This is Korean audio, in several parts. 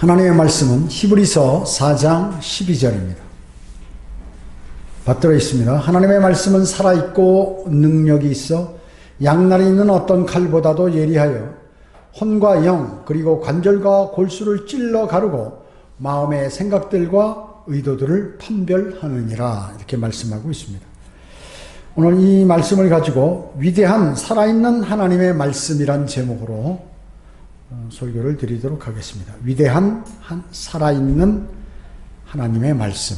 하나님의 말씀은 히브리서 4장 12절입니다. 받들어 있습니다. 하나님의 말씀은 살아있고 능력이 있어 양날이 있는 어떤 칼보다도 예리하여 혼과 영 그리고 관절과 골수를 찔러 가르고 마음의 생각들과 의도들을 판별하느니라, 이렇게 말씀하고 있습니다. 오늘 이 말씀을 가지고 위대한 살아있는 하나님의 말씀이란 제목으로 설교를 드리도록 하겠습니다. 위대한 살아있는 하나님의 말씀.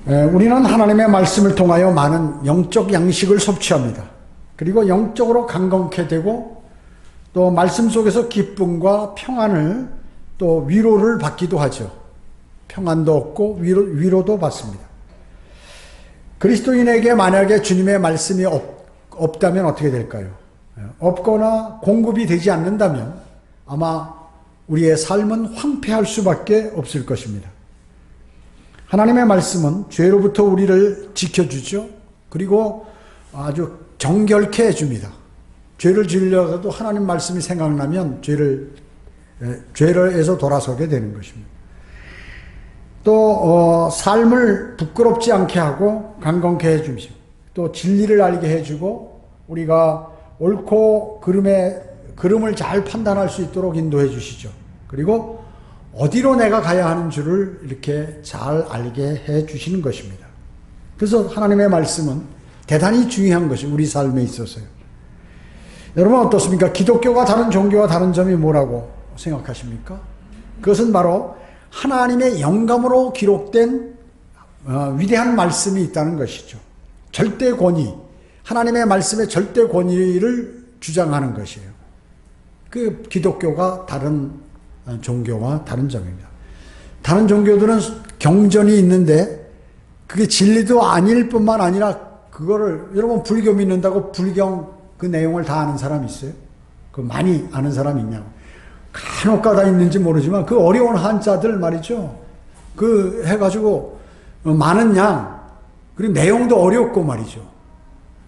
우리는 하나님의 말씀을 통하여 많은 영적 양식을 섭취합니다. 그리고 영적으로 강건케 되고 또 말씀 속에서 기쁨과 평안을 또 위로를 받기도 하죠. 평안도 얻고 위로도 받습니다. 그리스도인에게 만약에 주님의 말씀이 없다면 어떻게 될까요? 없거나 공급이 되지 않는다면 아마 우리의 삶은 황폐할 수밖에 없을 것입니다. 하나님의 말씀은 죄로부터 우리를 지켜주죠. 그리고 아주 정결케 해줍니다. 죄를 지으려고 하나님 말씀이 생각나면 죄를에서 돌아서게 되는 것입니다. 또 삶을 부끄럽지 않게 하고 강건케 해주시고 또 진리를 알게 해주고 우리가 옳고 그름을 잘 판단할 수 있도록 인도해 주시죠. 그리고 어디로 내가 가야 하는 줄을 이렇게 잘 알게 해 주시는 것입니다. 그래서 하나님의 말씀은 대단히 중요한 것이 우리 삶에 있어서요. 여러분 어떻습니까? 기독교가 다른 종교와 다른 점이 뭐라고 생각하십니까? 그것은 바로 하나님의 영감으로 기록된 위대한 말씀이 있다는 것이죠. 절대 권위, 하나님의 말씀의 절대 권위를 주장하는 것이에요. 그 기독교가 다른 종교와 다른 점입니다. 다른 종교들은 경전이 있는데 그게 진리도 아닐 뿐만 아니라 그거를 여러분 불교 믿는다고 불경 그 내용을 다 아는 사람 있어요? 그 많이 아는 사람 있냐고. 간혹가다 있는지 모르지만 그 어려운 한자들 말이죠. 그 해가지고 많은 양 그리고 내용도 어렵고 말이죠.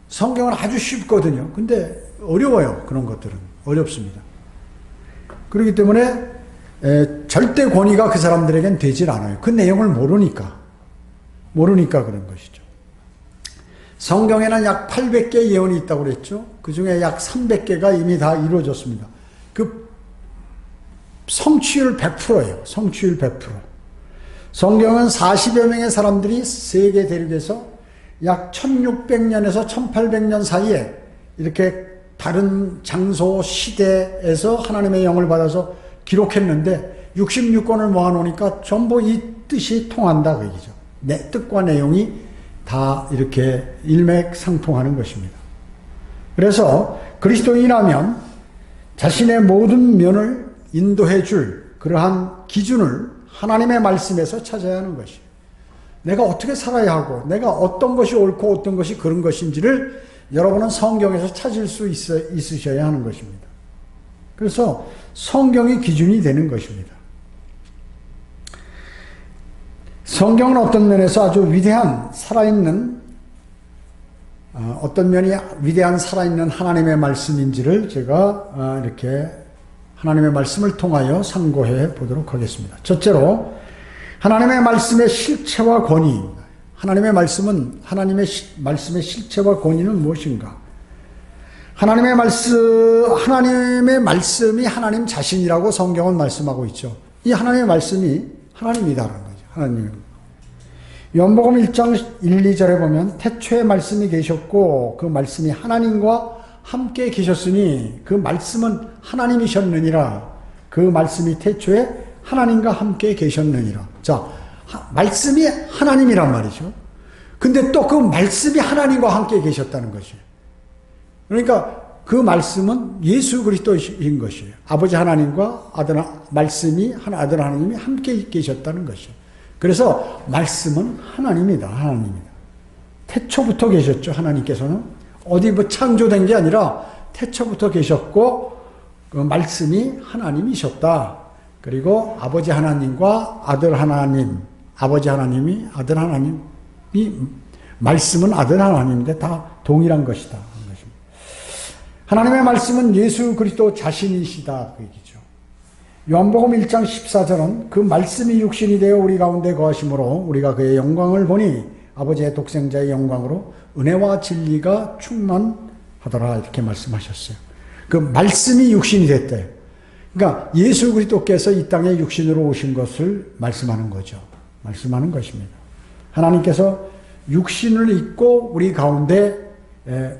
성경은 아주 쉽거든요. 근데 어려워요. 그런 것들은 어렵습니다. 그렇기 때문에 절대 권위가 그 사람들에겐 되질 않아요. 그 내용을 모르니까 그런 것이죠. 성경에는 약 800개의 예언이 있다고 그랬죠. 그 중에 약 300개가 이미 다 이루어졌습니다. 그 성취율 100%예요. 성취율 100%. 성경은 40여 명의 사람들이 세계 대륙에서 약 1600년에서 1800년 사이에 이렇게 다른 장소, 시대에서 하나님의 영을 받아서 기록했는데 66권을 모아놓으니까 전부 이 뜻이 통한다 그 얘기죠. 내 뜻과 내용이 다 이렇게 일맥상통하는 것입니다. 그래서 그리스도인이라면 자신의 모든 면을 인도해 줄 그러한 기준을 하나님의 말씀에서 찾아야 하는 것이에요. 내가 어떻게 살아야 하고 내가 어떤 것이 옳고 어떤 것이 그런 것인지를 여러분은 성경에서 찾을 수 있으셔야 하는 것입니다. 그래서 성경이 기준이 되는 것입니다. 성경은 어떤 면에서 아주 위대한 살아있는 어떤 면이 위대한 살아있는 하나님의 말씀인지를 제가 이렇게 하나님의 말씀을 통하여 상고해 보도록 하겠습니다. 첫째로 하나님의 말씀의 실체와 권위입니다. 하나님의 말씀의 실체와 권위는 무엇인가? 하나님의 말씀이 하나님 자신이라고 성경은 말씀하고 있죠. 이 하나님의 말씀이 하나님이다라는 거죠. 하나님. 요한복음 1장 1, 2절에 보면 태초에 말씀이 계셨고 그 말씀이 하나님과 함께 계셨으니 그 말씀은 하나님이셨느니라. 그 말씀이 태초에 하나님과 함께 계셨느니라. 자, 말씀이 하나님이란 말이죠. 근데 또 그 말씀이 하나님과 함께 계셨다는 것이에요. 그러니까 그 말씀은 예수 그리스도인 것이에요. 아버지 하나님과 아들 하나님이 함께 계셨다는 것이에요. 그래서 말씀은 하나님이다. 하나님이다. 태초부터 계셨죠. 하나님께서는 어디 창조된 게 아니라 태초부터 계셨고 그 말씀이 하나님이셨다. 그리고 아버지 하나님과 아들 하나님, 아버지 하나님이 아들 하나님이 말씀은 아들 하나님인데 다 동일한 것이다. 하나님의 말씀은 예수 그리스도 자신이시다 그 얘기죠. 요한복음 1장 14절은 그 말씀이 육신이 되어 우리 가운데 거하심으로 우리가 그의 영광을 보니 아버지의 독생자의 영광으로 은혜와 진리가 충만하더라 이렇게 말씀하셨어요. 그 말씀이 육신이 됐대요. 그러니까 예수 그리스도께서 이 땅에 육신으로 오신 것을 말씀하는 거죠. 말씀하는 것입니다. 하나님께서 육신을 입고 우리 가운데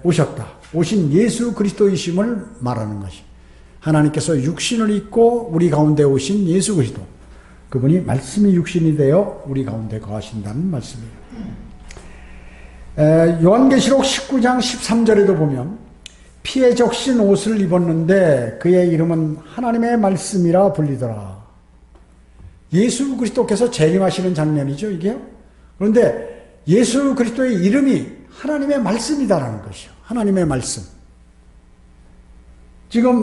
오셨다. 오신 예수 그리스도이심을 말하는 것이. 하나님께서 육신을 입고 우리 가운데 오신 예수 그리스도. 그분이 말씀이 육신이 되어 우리 가운데 거하신다는 말씀이에요. 요한계시록 19장 13절에도 보면 피에 적신 옷을 입었는데 그의 이름은 하나님의 말씀이라 불리더라. 예수 그리스도께서 재림하시는 장면이죠, 이게요. 그런데 예수 그리스도의 이름이 하나님의 말씀이다라는 것이요. 하나님의 말씀. 지금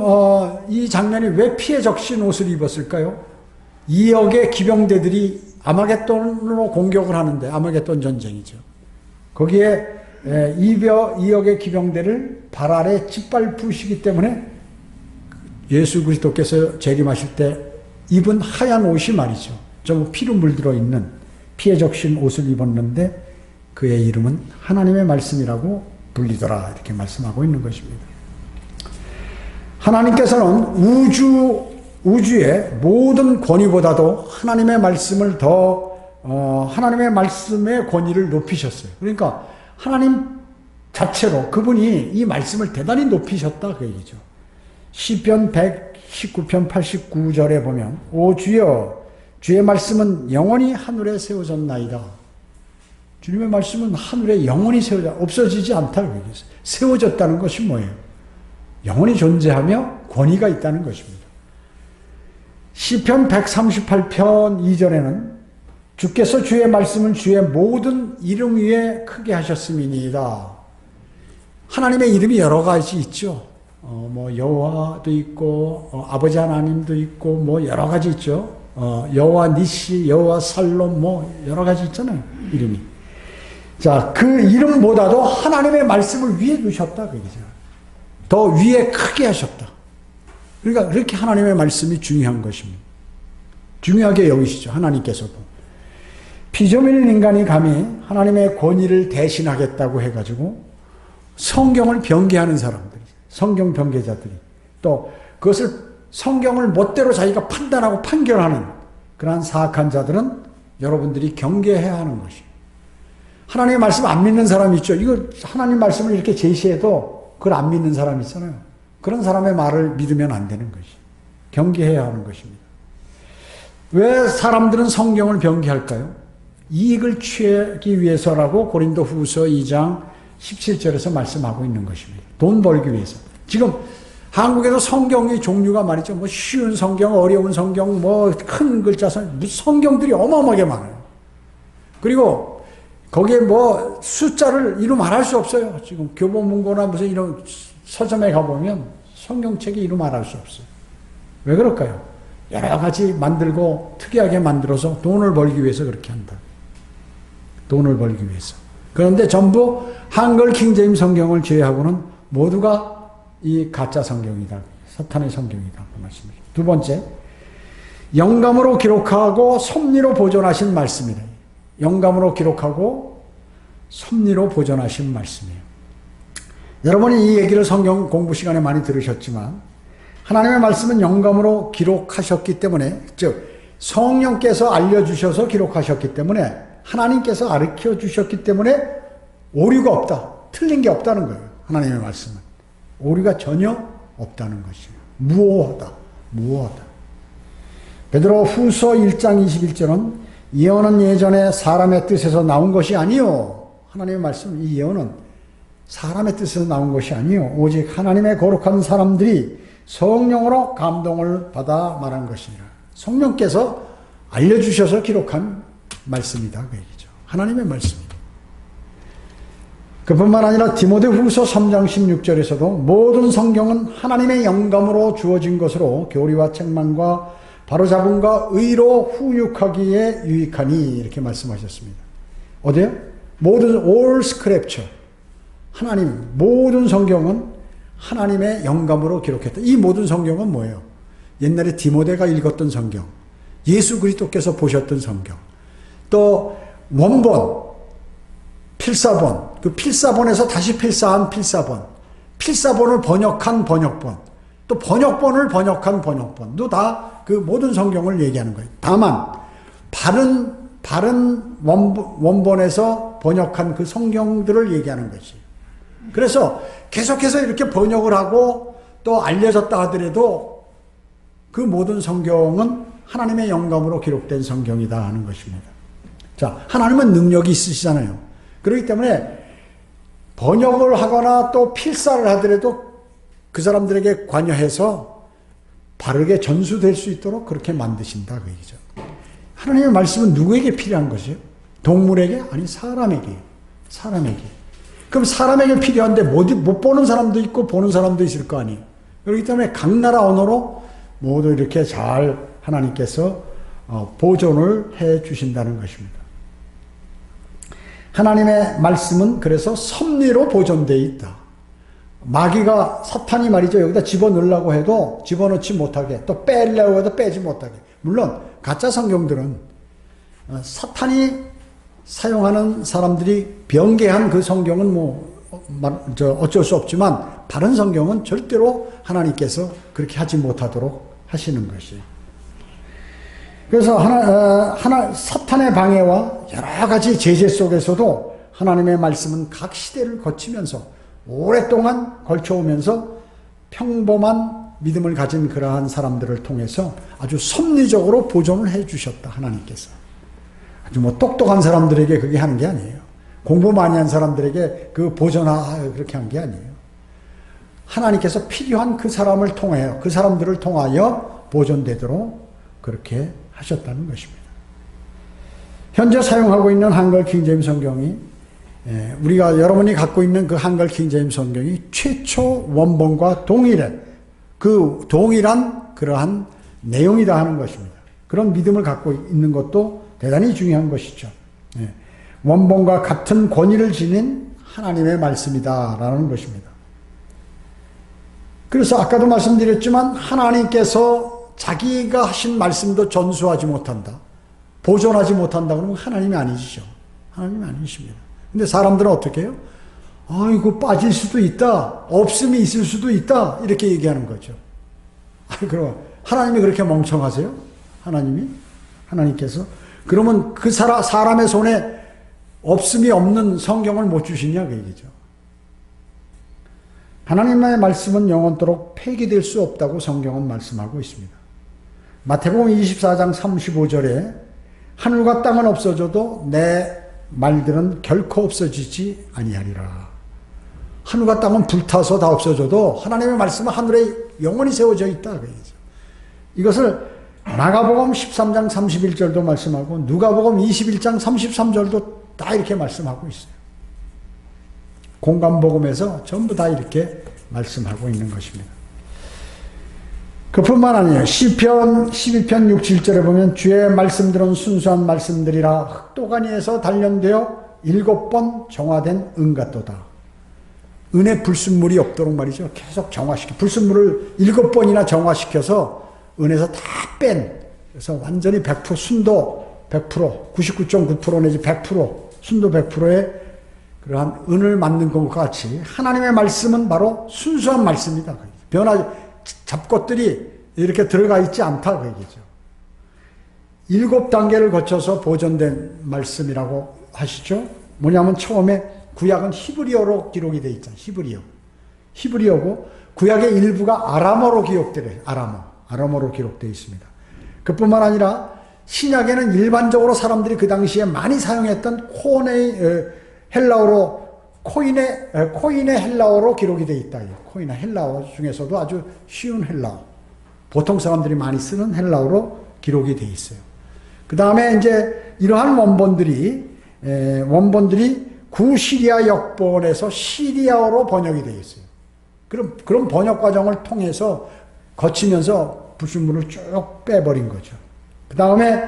이 장면이 왜 피에 적신 옷을 입었을까요? 2억의 기병대들이 아마겟돈으로 공격을 하는데, 아마겟돈 전쟁이죠. 거기에 2억의 기병대를 발 아래 짓밟으시기 때문에 예수 그리스도께서 재림하실 때 입은 하얀 옷이 말이죠. 좀 피로 물들어 있는 피에 적신 옷을 입었는데 그의 이름은 하나님의 말씀이라고 불리더라 이렇게 말씀하고 있는 것입니다. 하나님께서는 우주의 모든 권위보다도 하나님의 말씀을 하나님의 말씀의 권위를 높이셨어요. 그러니까 하나님 자체로 그분이 이 말씀을 대단히 높이셨다 그 얘기죠. 시편 119편 89절에 보면 오 주여 주의 말씀은 영원히 하늘에 세워졌나이다. 주님의 말씀은 하늘에 영원히 없어지지 않다고 얘기했어요. 세워졌다는 것이 뭐예요? 영원히 존재하며 권위가 있다는 것입니다. 시편 138편 2절에는 주께서 주의 말씀을 주의 모든 이름 위에 크게 하셨음이니이다. 하나님의 이름이 여러 가지 있죠. 여호와도 있고 아버지 하나님도 있고 여러 가지 있죠. 여호와 니시, 여호와 살롬 여러 가지 있잖아요. 이름이. 자, 그 이름보다도 하나님의 말씀을 위에 두셨다 그 얘기죠. 더 위에 크게 하셨다. 그러니까 그렇게 하나님의 말씀이 중요한 것입니다. 중요하게 여기시죠. 하나님께서도. 피조물 인간이 감히 하나님의 권위를 대신하겠다고 해가지고 성경을 변개하는 사람들이, 성경 변개자들이, 또 그것을 성경을 멋대로 자기가 판단하고 판결하는 그러한 사악한 자들은 여러분들이 경계해야 하는 것이에요. 하나님의 말씀 안 믿는 사람이 있죠. 이거 하나님 말씀을 이렇게 제시해도 그걸 안 믿는 사람이 있잖아요. 그런 사람의 말을 믿으면 안 되는 것이 경계해야 하는 것입니다. 왜 사람들은 성경을 변개할까요? 이익을 취하기 위해서라고 고린도후서 2장 17절에서 말씀하고 있는 것입니다. 돈 벌기 위해서. 지금 한국에서 성경의 종류가 말이죠. 쉬운 성경, 어려운 성경, 큰 글자 성경들이 어마어마하게 많아요. 그리고 거기에 숫자를 이루 말할 수 없어요. 지금 교보문고나 무슨 이런 서점에 가보면 성경책이 이루 말할 수 없어요. 왜 그럴까요? 여러 가지 만들고 특이하게 만들어서 돈을 벌기 위해서 그렇게 한다. 돈을 벌기 위해서. 그런데 전부 한글 킹제임 성경을 제외하고는 모두가 이 가짜 성경이다. 사탄의 성경이다. 그 말씀이죠. 두 번째, 영감으로 기록하고 섭리로 보존하신 말씀이다. 영감으로 기록하고 섭리로 보존하신 말씀이에요. 여러분이 이 얘기를 성경 공부 시간에 많이 들으셨지만 하나님의 말씀은 영감으로 기록하셨기 때문에, 즉 성령께서 알려주셔서 기록하셨기 때문에, 하나님께서 가르쳐 주셨기 때문에 오류가 없다. 틀린 게 없다는 거예요. 하나님의 말씀은. 오류가 전혀 없다는 것이에요. 무오하다. 무오하다. 베드로 후서 1장 21절은 예언은 예전에 사람의 뜻에서 나온 것이 아니요. 하나님의 말씀, 이 예언은 사람의 뜻에서 나온 것이 아니요. 오직 하나님의 거룩한 사람들이 성령으로 감동을 받아 말한 것이니라. 성령께서 알려주셔서 기록한 말씀이다. 그 얘기죠. 하나님의 말씀이다. 그뿐만 아니라 디모데후서 3장 16절에서도 모든 성경은 하나님의 영감으로 주어진 것으로 교리와 책망과 바로잡음과 의로 훈육하기에 유익하니 이렇게 말씀하셨습니다. 어디요? 모든 all scripture, 하나님 모든 성경은 하나님의 영감으로 기록했다. 이 모든 성경은 뭐예요? 옛날에 디모데가 읽었던 성경, 예수 그리스도께서 보셨던 성경, 또 원본, 필사본, 그 필사본에서 다시 필사한 필사본, 필사본을 번역한 번역본, 또 번역본을 번역한 번역본도 다 그 모든 성경을 얘기하는 거예요. 다만 바른 원본에서 번역한 그 성경들을 얘기하는 것이. 그래서 계속해서 이렇게 번역을 하고 또 알려졌다 하더라도 그 모든 성경은 하나님의 영감으로 기록된 성경이다 하는 것입니다. 자, 하나님은 능력이 있으시잖아요. 그렇기 때문에 번역을 하거나 또 필사를 하더라도 그 사람들에게 관여해서 바르게 전수될 수 있도록 그렇게 만드신다 그 얘기죠. 하나님의 말씀은 누구에게 필요한 것이에요? 동물에게? 아니, 사람에게. 사람에게. 그럼 사람에게 필요한데 못 보는 사람도 있고 보는 사람도 있을 거 아니에요. 그렇기 때문에 각 나라 언어로 모두 이렇게 잘 하나님께서 보존을 해 주신다는 것입니다. 하나님의 말씀은 그래서 섭리로 보존되어 있다. 마귀가, 사탄이 말이죠, 여기다 집어넣으려고 해도 집어넣지 못하게, 또 빼려고 해도 빼지 못하게. 물론 가짜 성경들은 사탄이 사용하는 사람들이 변개한 그 성경은 어쩔 수 없지만 바른 성경은 절대로 하나님께서 그렇게 하지 못하도록 하시는 것이에요. 그래서 사탄의 방해와 여러 가지 제재 속에서도 하나님의 말씀은 각 시대를 거치면서 오랫동안 걸쳐오면서 평범한 믿음을 가진 그러한 사람들을 통해서 아주 섭리적으로 보존을 해 주셨다, 하나님께서. 아주 똑똑한 사람들에게 그게 하는 게 아니에요. 공부 많이 한 사람들에게 그 그렇게 한 게 아니에요. 하나님께서 필요한 그 사람을 통하여, 그 사람들을 통하여 보존되도록 그렇게 하셨다는 것입니다. 현재 사용하고 있는 한글 킹제임스 성경이, 우리가 여러분이 갖고 있는 그 한글 킹제임스 성경이 최초 원본과 동일한 그러한 내용이다 하는 것입니다. 그런 믿음을 갖고 있는 것도 대단히 중요한 것이죠. 원본과 같은 권위를 지닌 하나님의 말씀이다라는 것입니다. 그래서 아까도 말씀드렸지만 하나님께서 자기가 하신 말씀도 전수하지 못한다, 보존하지 못한다 그러면 하나님이 아니시죠. 하나님이 아니십니다. 근데 사람들은 어떻게 해요? 이거 빠질 수도 있다, 없음이 있을 수도 있다, 이렇게 얘기하는 거죠. 그럼 하나님이 그렇게 멍청하세요? 하나님께서? 그러면 그 사람의 손에 없음이 없는 성경을 못 주시냐 그 얘기죠. 하나님의 말씀은 영원토록 폐기될 수 없다고 성경은 말씀하고 있습니다. 마태복음 24장 35절에 하늘과 땅은 없어져도 내 말들은 결코 없어지지 아니하리라. 하늘과 땅은 불타서 다 없어져도 하나님의 말씀은 하늘에 영원히 세워져 있다 그 얘기죠. 이것을 마가복음 13장 31절도 말씀하고 누가복음 21장 33절도 다 이렇게 말씀하고 있어요. 공간복음에서 전부 다 이렇게 말씀하고 있는 것입니다. 그뿐만 아니에요. 시편 12편 6, 7절에 보면 주의 말씀들은 순수한 말씀들이라 흙도가니에서 단련되어 7번 정화된 은 같도다. 은의 불순물이 없도록 말이죠. 계속 불순물을 7번이나 정화시켜서 은에서 다 그래서 완전히 100% 순도 100%, 99.9% 내지 100%, 순도 100%의 그러한 은을 만든 것과 같이 하나님의 말씀은 바로 순수한 말씀이다. 잡것들이 이렇게 들어가 있지 않다 그 얘기죠. 7단계를 거쳐서 보존된 말씀이라고 하시죠. 뭐냐면 처음에 구약은 히브리어로 기록이 되어 있잖아요. 히브리어고 구약의 일부가 아람어로 기록되어요. 아람어로 기록되어 있습니다. 그뿐만 아니라 신약에는 일반적으로 사람들이 그 당시에 많이 사용했던 코인의 헬라어로 기록이 되어 있다. 코인의 헬라어 중에서도 아주 쉬운 헬라어, 보통 사람들이 많이 쓰는 헬라어로 기록이 되어 있어요. 그 다음에 이제 이러한 원본들이 구시리아 역본에서 시리아어로 번역이 되어 있어요. 그런 번역 과정을 통해서 거치면서 불순물을 쭉 빼버린 거죠. 그 다음에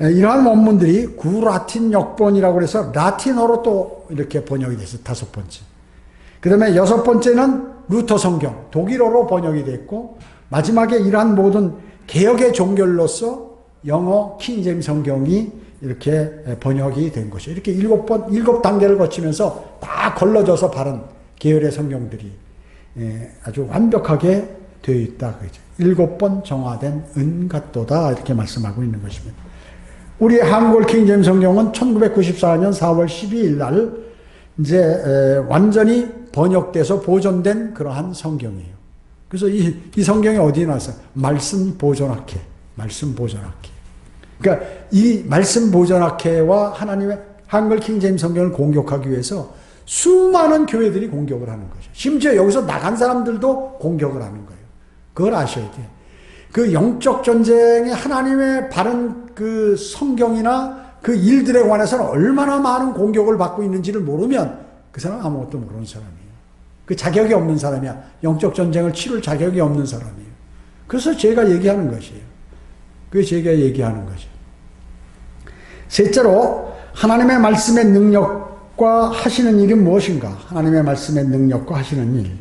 이러한 원문들이 구라틴 역본이라고 해서 라틴어로 또 이렇게 번역이 됐어요. 5번째. 그 다음에 6번째는 루터 성경, 독일어로 번역이 됐고, 마지막에 이러한 모든 개혁의 종결로서 영어 킹제임스 성경이 이렇게 번역이 된 것이죠. 이렇게 7단계를 거치면서 다 걸러져서 바른 계열의 성경들이 아주 완벽하게 되어 있다. 그죠. 7번 정화된 은갓도다. 이렇게 말씀하고 있는 것입니다. 우리 한글 킹제임스 성경은 1994년 4월 12일 날 이제 완전히 번역돼서 보존된 그러한 성경이에요. 그래서 이 성경이 어디에 나왔어요? 말씀 보존학회. 말씀 보존학회. 그러니까 이 말씀 보존학회와 하나님의 한글 킹제임스 성경을 공격하기 위해서 수많은 교회들이 공격을 하는 거죠. 심지어 여기서 나간 사람들도 공격을 하는 거예요. 그걸 아셔야 돼요. 그 영적 전쟁에 하나님의 바른 그 성경이나 그 일들에 관해서는 얼마나 많은 공격을 받고 있는지를 모르면 그 사람은 아무것도 모르는 사람이에요. 그 자격이 없는 사람이야. 영적 전쟁을 치룰 자격이 없는 사람이에요. 그래서 제가 얘기하는 것이에요. 그게 제가 얘기하는 거죠. 셋째로 하나님의 말씀의 능력과 하시는 일이 무엇인가? 하나님의 말씀의 능력과 하시는 일.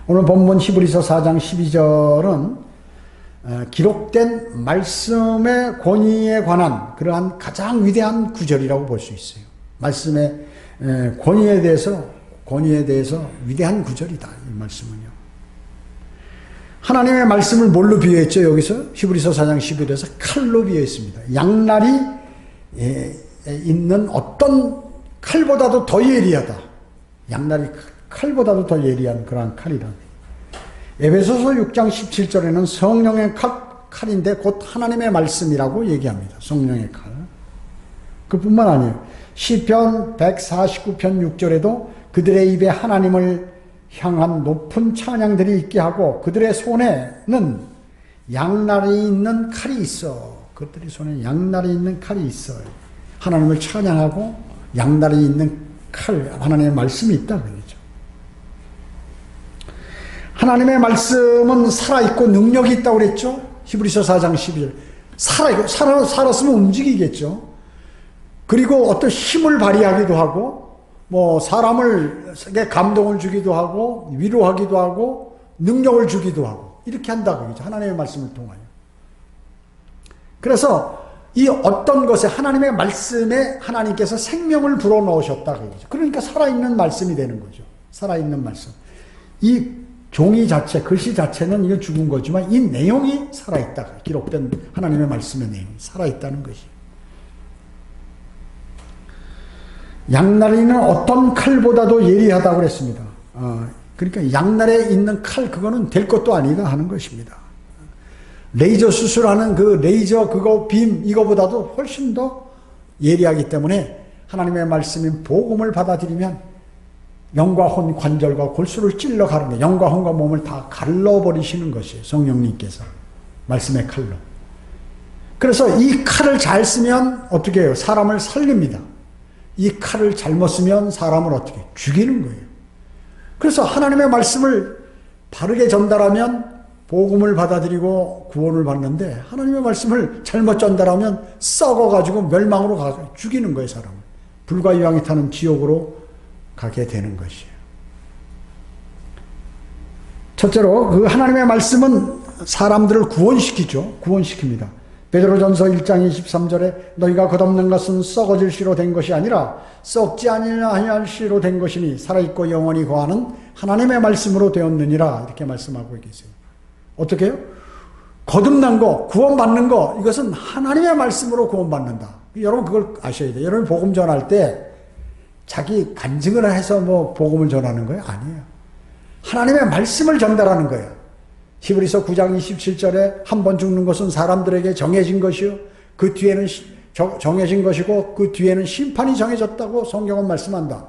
오늘 본문 히브리서 4장 12절은 기록된 말씀의 권위에 관한 그러한 가장 위대한 구절이라고 볼 수 있어요. 말씀의 권위에 대해서 위대한 구절이다. 이 말씀은요. 하나님의 말씀을 뭘로 비유했죠? 여기서 히브리서 4장 11절에서 칼로 비유했습니다. 양날이 있는 어떤 칼보다도 더 예리하다. 양날이 칼보다도 더 예리한 그러한 칼이다. 에베소서 6장 17절에는 성령의 칼인데 곧 하나님의 말씀이라고 얘기합니다. 성령의 칼. 그뿐만 아니에요. 시편 149편 6절에도 그들의 입에 하나님을 향한 높은 찬양들이 있게 하고 그들의 손에는 양날이 있는 칼이 있어. 그들의 손에 양날이 있는 칼이 있어. 하나님을 찬양하고 양날이 있는 칼, 하나님의 말씀이 있다. 그러죠. 하나님의 말씀은 살아있고 능력이 있다고 그랬죠. 히브리서 4장 12절. 살았으면 움직이겠죠. 그리고 어떤 힘을 발휘하기도 하고, 사람에게 감동을 주기도 하고, 위로하기도 하고, 능력을 주기도 하고, 이렇게 한다고 그러죠. 하나님의 말씀을 통하여. 그래서 이 어떤 것에 하나님의 말씀에 하나님께서 생명을 불어넣으셨다 그러죠. 그러니까 살아있는 말씀이 되는 거죠. 살아있는 말씀. 이 종이 자체, 글씨 자체는 이거 죽은 거지만 이 내용이 살아있다. 기록된 하나님의 말씀의 내용이 살아있다는 것이. 양날이는 어떤 칼보다도 예리하다고 그랬습니다. 그러니까 양날에 있는 칼 그거는 될 것도 아니다 하는 것입니다. 레이저 수술하는 그 레이저 그거 빔 이거보다도 훨씬 더 예리하기 때문에 하나님의 말씀인 복음을 받아들이면 영과 혼 관절과 골수를 찔러 가르는 영과 혼과 몸을 다 갈라버리시는 것이에요. 성령님께서 말씀의 칼로. 그래서 이 칼을 잘 쓰면 어떻게 해요? 사람을 살립니다. 이 칼을 잘못 쓰면 사람을 어떻게 해요? 죽이는 거예요. 그래서 하나님의 말씀을 바르게 전달하면 복음을 받아들이고 구원을 받는데 하나님의 말씀을 잘못 전달하면 썩어가지고 멸망으로 가서 죽이는 거예요. 사람을. 불과 유황이 타는 지옥으로 가게 되는 것이에요. 첫째로 그 하나님의 말씀은 사람들을 구원시키죠. 구원시킵니다. 베드로전서 1장 23절에 너희가 겉없는 것은 썩어질 씨로 된 것이 아니라 썩지 아니할 씨로 된 것이니 살아있고 영원히 거하는 하나님의 말씀으로 되었느니라 이렇게 말씀하고 계세요. 어떻게 해요? 거듭난 거, 구원받는 거 이것은 하나님의 말씀으로 구원받는다. 여러분 그걸 아셔야 돼요. 여러분 복음 전할 때 자기 간증을 해서 복음을 전하는 거예요? 아니에요. 하나님의 말씀을 전달하는 거예요. 히브리서 9장 27절에 한 번 죽는 것은 사람들에게 정해진 것이요. 그 뒤에는 정해진 것이고 그 뒤에는 심판이 정해졌다고 성경은 말씀한다.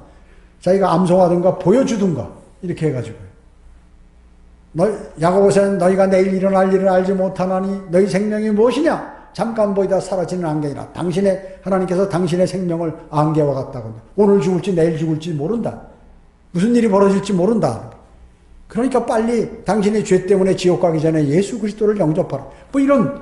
자기가 암송하든가 보여주든가 이렇게 해가지고요. 야고보서는 너희가 내일 일어날 일을 알지 못하나니 너희 생명이 무엇이냐? 잠깐 보이다 사라지는 안개이라. 하나님께서 당신의 생명을 안개와 같다고. 오늘 죽을지 내일 죽을지 모른다. 무슨 일이 벌어질지 모른다. 그러니까 빨리 당신의 죄 때문에 지옥 가기 전에 예수 그리스도를 영접하라. 이런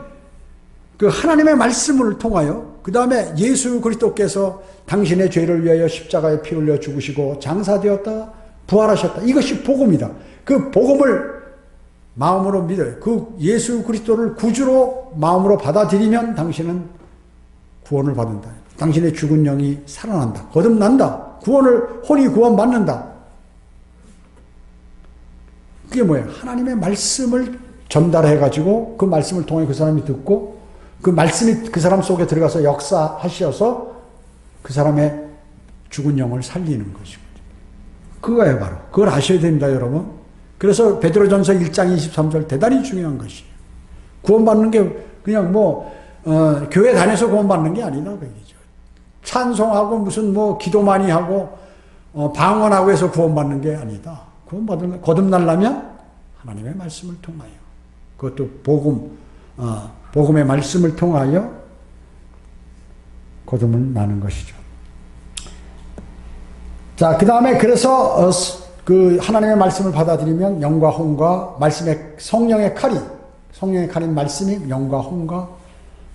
그 하나님의 말씀을 통하여 그 다음에 예수 그리스도께서 당신의 죄를 위하여 십자가에 피 흘려 죽으시고 장사되었다 부활하셨다. 이것이 복음이다. 그 복음을 마음으로 믿어요. 그 예수 그리스도를 구주로 마음으로 받아들이면 당신은 구원을 받는다. 당신의 죽은 영이 살아난다. 거듭난다. 혼이 구원받는다. 그게 뭐예요? 하나님의 말씀을 전달해가지고 그 말씀을 통해 그 사람이 듣고 그 말씀이 그 사람 속에 들어가서 역사하셔서 그 사람의 죽은 영을 살리는 것이거든요. 그거예요, 바로. 그걸 아셔야 됩니다, 여러분. 그래서 베드로전서 1장 23절 대단히 중요한 것이에요. 구원받는 게 그냥 교회 다녀서 구원받는 게 아니다, 그 얘기죠. 찬송하고 무슨 기도 많이 하고 방언하고 해서 구원받는 게 아니다. 거듭나려면 하나님의 말씀을 통하여, 그것도 복음의 말씀을 통하여 거듭을 나는 것이죠. 자, 그 다음에 그래서 그 하나님의 말씀을 받아들이면 영과 혼과 성령의 칼인 말씀이 영과 혼과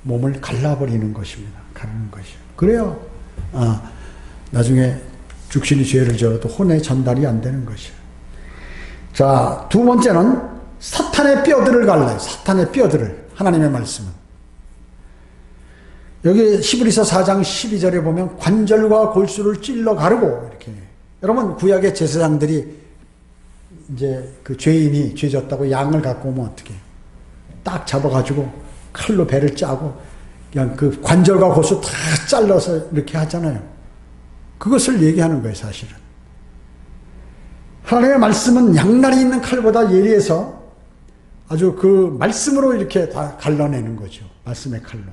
몸을 갈라버리는 것입니다. 가르는 것이요. 그래요. 나중에 죽신이 죄를 지어도 혼의 전달이 안 되는 것이요. 자, 두 번째는 사탄의 뼈들을 갈라요. 사탄의 뼈들을. 하나님의 말씀은. 여기 히브리서 4장 12절에 보면 관절과 골수를 찔러 가르고 이렇게. 여러분, 구약의 제사장들이 이제 그 죄인이 죄졌다고 양을 갖고 오면 어떻게 딱 잡아가지고 칼로 배를 짜고 그냥 그 관절과 골수 다 잘라서 이렇게 하잖아요. 그것을 얘기하는 거예요, 사실은. 하나님의 말씀은 양날이 있는 칼보다 예리해서 아주 그 말씀으로 이렇게 다 갈라내는 거죠. 말씀의 칼로.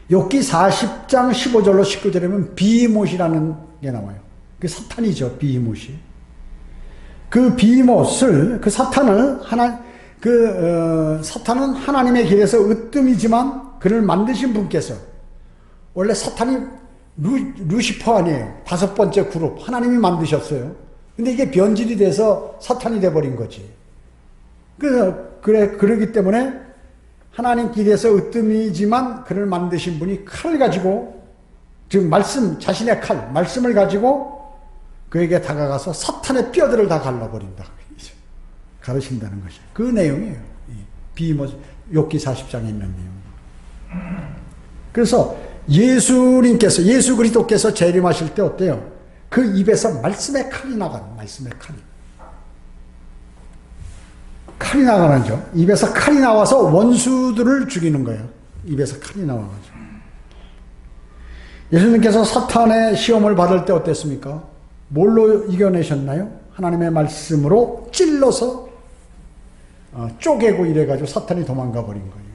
욥기 40장 15절로 19절에 보면 비못이라는 게 나와요. 그 사탄이죠, 비못이. 그 사탄은 사탄은 하나님의 길에서 으뜸이지만 그를 만드신 분께서, 원래 사탄이 루시퍼 아니에요. 5번째 그룹. 하나님이 만드셨어요. 근데 이게 변질이 돼서 사탄이 돼버린 거지. 그러기 때문에 하나님 길에서 으뜸이지만 그를 만드신 분이 칼을 가지고, 즉 자신의 말씀을 가지고 그에게 다가가서 사탄의 뼈들을 다 갈라버린다. 가르친다는 것이에요. 그 내용이에요. 욥기 40장에 있는 내용. 그래서 예수 그리스도께서 재림하실 때 어때요? 그 입에서 말씀의 칼이 나가는, 말씀의 칼이. 칼이 나가는죠. 입에서 칼이 나와서 원수들을 죽이는 거예요. 입에서 칼이 나와가지고. 예수님께서 사탄의 시험을 받을 때 어땠습니까? 뭘로 이겨내셨나요? 하나님의 말씀으로 찔러서 쪼개고 이래가지고 사탄이 도망가 버린 거예요.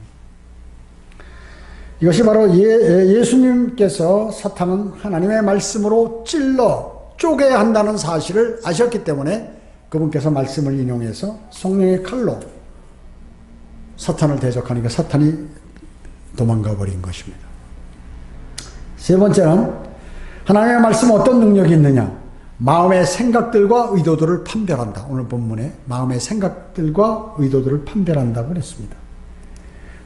이것이 바로 예수님께서 사탄은 하나님의 말씀으로 쪼개야 한다는 사실을 아셨기 때문에 그분께서 말씀을 인용해서 성령의 칼로 사탄을 대적하니까 사탄이 도망가 버린 것입니다. 세 번째는 하나님의 말씀은 어떤 능력이 있느냐? 마음의 생각들과 의도들을 판별한다. 오늘 본문에 마음의 생각들과 의도들을 판별한다고 그랬습니다.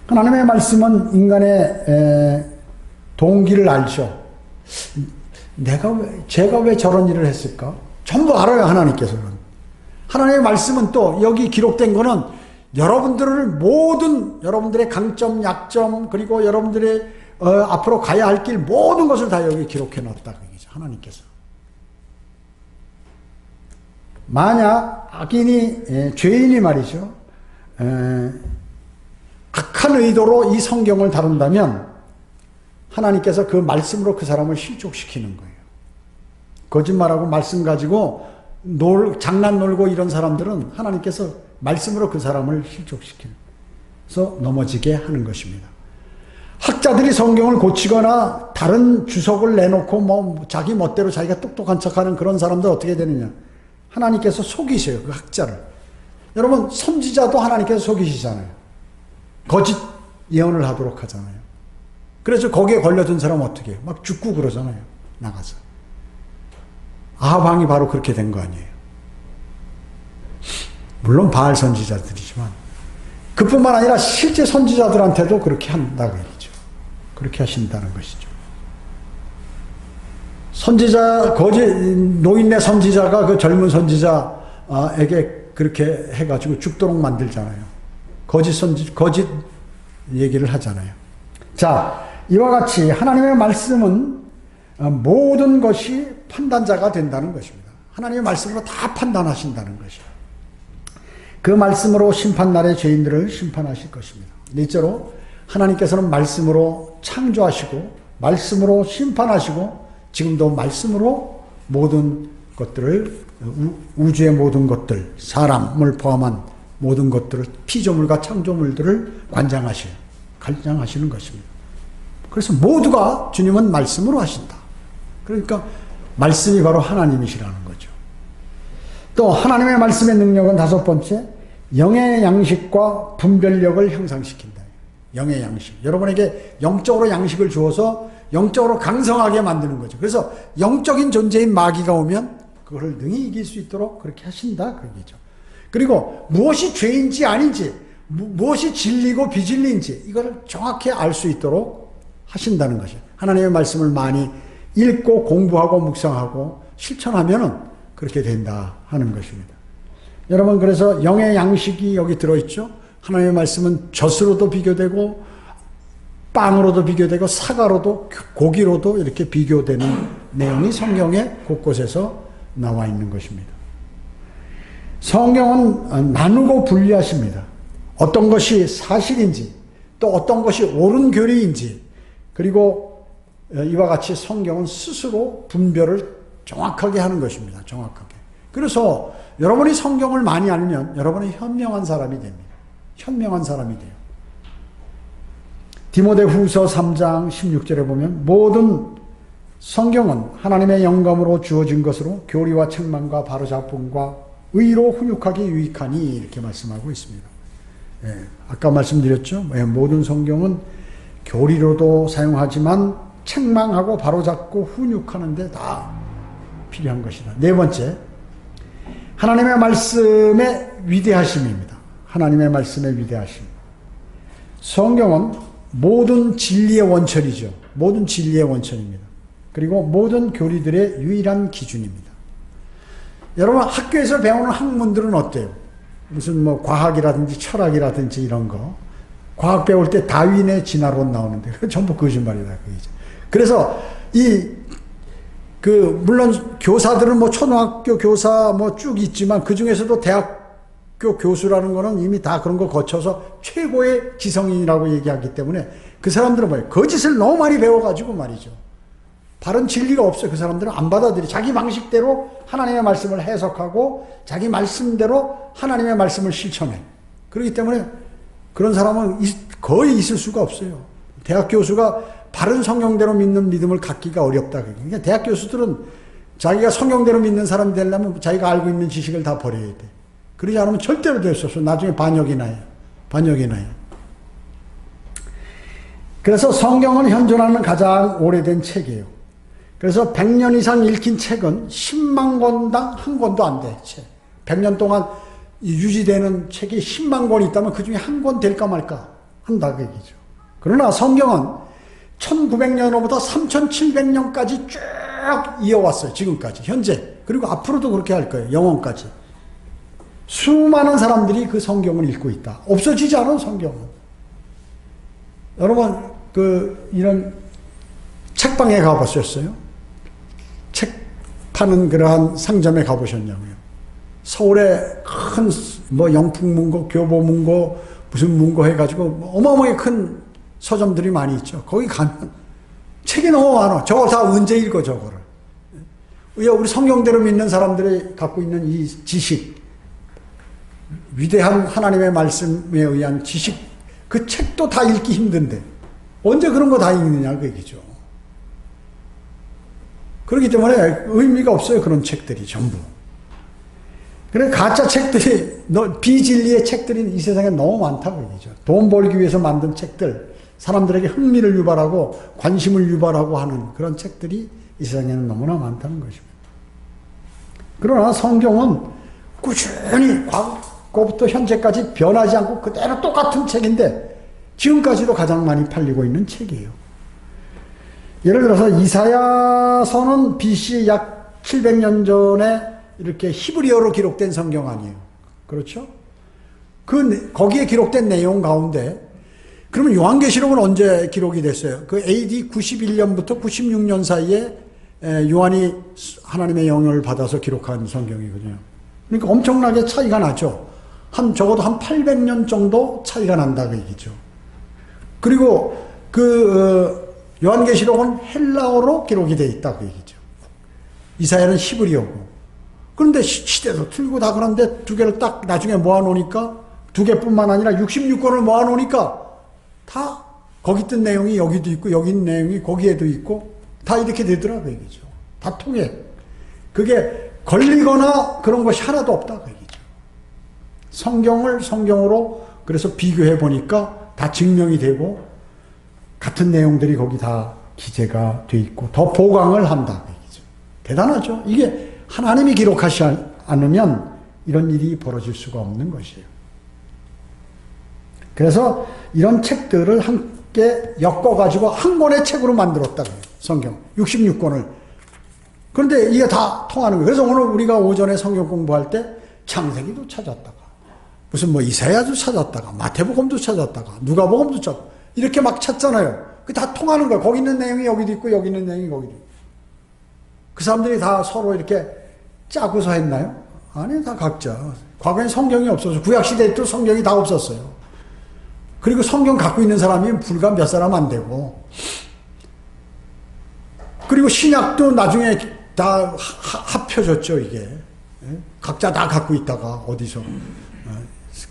하나님의 말씀은 인간의 동기를 알죠. 제가 왜 저런 일을 했을까? 전부 알아요, 하나님께서는. 하나님의 말씀은 또 여기 기록된 거는 여러분들의 강점, 약점, 그리고 여러분들의 앞으로 가야 할 길 모든 것을 다 여기 기록해 놨다. 그얘기죠, 하나님께서. 만약 죄인이 말이죠, 악한 의도로 이 성경을 다룬다면 하나님께서 그 말씀으로 그 사람을 실족시키는 거예요. 거짓말하고 말씀 가지고 장난 놀고 이런 사람들은 하나님께서 말씀으로 그 사람을 실족시켜서 넘어지게 하는 것입니다. 학자들이 성경을 고치거나 다른 주석을 내놓고 자기 멋대로 자기가 똑똑한 척하는 그런 사람들 어떻게 되느냐? 하나님께서 속이셔요, 그 학자를. 여러분, 선지자도 하나님께서 속이시잖아요. 거짓 예언을 하도록 하잖아요. 그래서 거기에 걸려든 사람은 어떻게 해요? 막 죽고 그러잖아요, 나가서. 아합 왕이 바로 그렇게 된 거 아니에요. 물론 바알 선지자들이지만 그뿐만 아니라 실제 선지자들한테도 그렇게 한다고 얘기죠. 그렇게 하신다는 것이죠. 노인네 선지자가 그 젊은 선지자에게 그렇게 해가지고 죽도록 만들잖아요. 거짓 얘기를 하잖아요. 자, 이와 같이 하나님의 말씀은 모든 것이 판단자가 된다는 것입니다. 하나님의 말씀으로 다 판단하신다는 것이에요. 그 말씀으로 심판날의 죄인들을 심판하실 것입니다. 넷째로 하나님께서는 말씀으로 창조하시고 말씀으로 심판하시고 지금도 말씀으로 모든 것들을 우주의 모든 것들, 사람을 포함한 모든 것들을 피조물과 창조물들을 관장하시는 것입니다. 그래서 모두가 주님은 말씀으로 하신다. 그러니까 말씀이 바로 하나님이시라는 거죠. 또 하나님의 말씀의 능력은 다섯 번째, 영의 양식과 분별력을 형상시킨다. 영의 양식. 여러분에게 영적으로 양식을 주어서 영적으로 강성하게 만드는 거죠. 그래서 영적인 존재인 마귀가 오면 그걸 능히 이길 수 있도록 그렇게 하신다. 그 얘기죠. 그리고 무엇이 죄인지 아닌지, 무엇이 진리고 비진리인지 이걸 정확히 알 수 있도록 하신다는 것이에요. 하나님의 말씀을 많이 읽고 공부하고 묵상하고 실천하면은 그렇게 된다 하는 것입니다. 여러분, 그래서 영의 양식이 여기 들어있죠. 하나님의 말씀은 젖으로도 비교되고 빵으로도 비교되고 사과로도 고기로도 이렇게 비교되는 내용이 성경에 곳곳에서 나와 있는 것입니다. 성경은 나누고 분리하십니다. 어떤 것이 사실인지 또 어떤 것이 옳은 교리인지, 그리고 이와 같이 성경은 스스로 분별을 정확하게 하는 것입니다. 정확하게. 그래서 여러분이 성경을 많이 알면 여러분이 현명한 사람이 됩니다. 현명한 사람이 돼요. 디모데후서 3장 16절에 보면 모든 성경은 하나님의 영감으로 주어진 것으로 교리와 책망과 바로잡음과 의로 훈육하기 유익하니 이렇게 말씀하고 있습니다. 예, 아까 말씀드렸죠. 모든 성경은 교리로도 사용하지만 책망하고 바로잡고 훈육하는 데 다 필요한 것이다. 네 번째, 하나님의 말씀의 위대하심입니다. 하나님의 말씀의 위대하심. 성경은 모든 진리의 원천이죠. 모든 진리의 원천입니다. 그리고 모든 교리들의 유일한 기준입니다. 여러분, 학교에서 배우는 학문들은 어때요? 무슨 뭐 과학이라든지 철학이라든지 이런 거. 과학 배울 때 다윈의 진화론 나오는데 그거 전부 거짓말이다. 그래서 물론 교사들은 뭐 초등학교 교사 뭐 쭉 있지만 그 중에서도 대학교 교수라는 거는 이미 다 그런 거 거쳐서 최고의 지성인이라고 얘기하기 때문에 그 사람들은 뭐예요? 거짓을 너무 많이 배워가지고 말이죠. 바른 진리가 없어요. 그 사람들은 안 받아들이. 자기 방식대로 하나님의 말씀을 해석하고 자기 말씀대로 하나님의 말씀을 실천해. 그렇기 때문에 그런 사람은 거의 있을 수가 없어요. 대학 교수가 바른 성경대로 믿는 믿음을 갖기가 어렵다. 그러니까 대학 교수들은 자기가 성경대로 믿는 사람이 되려면 자기가 알고 있는 지식을 다 버려야 돼. 그러지 않으면 절대로 될 수 없어. 나중에 반역이 나요. 그래서 성경은 현존하는 가장 오래된 책이에요. 그래서 100년 이상 읽힌 책은 10만 권당 한 권도 안 돼. 100년 동안 유지되는 책이 10만 권이 있다면 그 중에 한 권 될까 말까 한다 그 얘기죠. 그러나 성경은 1900년으로부터 3700년까지 쭉 이어왔어요. 지금까지 현재. 그리고 앞으로도 그렇게 할 거예요. 영원까지. 수많은 사람들이 그 성경을 읽고 있다. 없어지지 않은 성경은. 여러분 이런 책방에 가보셨어요? 책 파는 그러한 상점에 가보셨냐고요? 서울에 큰 뭐 영풍문고, 교보문고, 무슨 문고 해가지고 어마어마하게 큰 서점들이 많이 있죠. 거기 가면 책이 너무 많아. 저걸 다 언제 읽어 저거를. 우리 성경대로 믿는 사람들이 갖고 있는 이 지식, 위대한 하나님의 말씀에 의한 지식, 그 책도 다 읽기 힘든데 언제 그런 거 다 읽느냐 그 얘기죠. 그렇기 때문에 의미가 없어요. 그런 책들이 전부. 그래 가짜 책들이 비진리의 책들이 이 세상에 너무 많다고 얘기죠. 돈 벌기 위해서 만든 책들, 사람들에게 흥미를 유발하고 관심을 유발하고 하는 그런 책들이 이 세상에는 너무나 많다는 것입니다. 그러나 성경은 꾸준히 과거부터 현재까지 변하지 않고 그대로 똑같은 책인데 지금까지도 가장 많이 팔리고 있는 책이에요. 예를 들어서 이사야서는 BC 약 700년 전에 이렇게 히브리어로 기록된 성경 아니에요. 그렇죠? 거기에 기록된 내용 가운데 그러면 요한계시록은 언제 기록이 됐어요? 그 AD 91년부터 96년 사이에 요한이 하나님의 영향을 받아서 기록한 성경이거든요. 그러니까 엄청나게 차이가 나죠. 적어도 한 800년 정도 차이가 난다 그 얘기죠. 그리고 요한계시록은 헬라어로 기록이 돼 있다 그 얘기죠. 이사야는 히브리어고. 그런데 시대도 틀리고 다 그런데 두 개를 딱 나중에 모아놓으니까 두 개뿐만 아니라 66권을 모아놓으니까 다 거기 뜬 내용이 여기도 있고 여기 있는 내용이 거기에도 있고 다 이렇게 되더라 그 얘기죠. 다 통해. 그게 걸리거나 그런 것이 하나도 없다 그 얘기죠. 성경을 성경으로 그래서 비교해 보니까 다 증명이 되고 같은 내용들이 거기 다 기재가 돼 있고 더 보강을 한다 그 얘기죠. 대단하죠. 이게 하나님이 기록하지 않으면 이런 일이 벌어질 수가 없는 것이에요. 그래서 이런 책들을 함께 엮어가지고 한 권의 책으로 만들었다 그래요. 성경 66권을. 그런데 이게 다 통하는 거예요. 그래서 오늘 우리가 오전에 성경 공부할 때 창세기도 찾았다가 무슨 이사야도 찾았다가 마태복음도 찾았다가 누가복음도 찾고 이렇게 막 찾잖아요. 그게 다 통하는 거예요. 거기 있는 내용이 여기도 있고 여기 있는 내용이 거기도 있고. 그 사람들이 다 서로 이렇게 짜고서 했나요? 아니, 다 각자. 과거엔 성경이 없어서 구약시대에 또 성경이 다 없었어요. 그리고 성경 갖고 있는 사람이 불과 몇 사람 안 되고 그리고 신약도 나중에 다 합혀졌죠 이게. 각자 다 갖고 있다가 어디서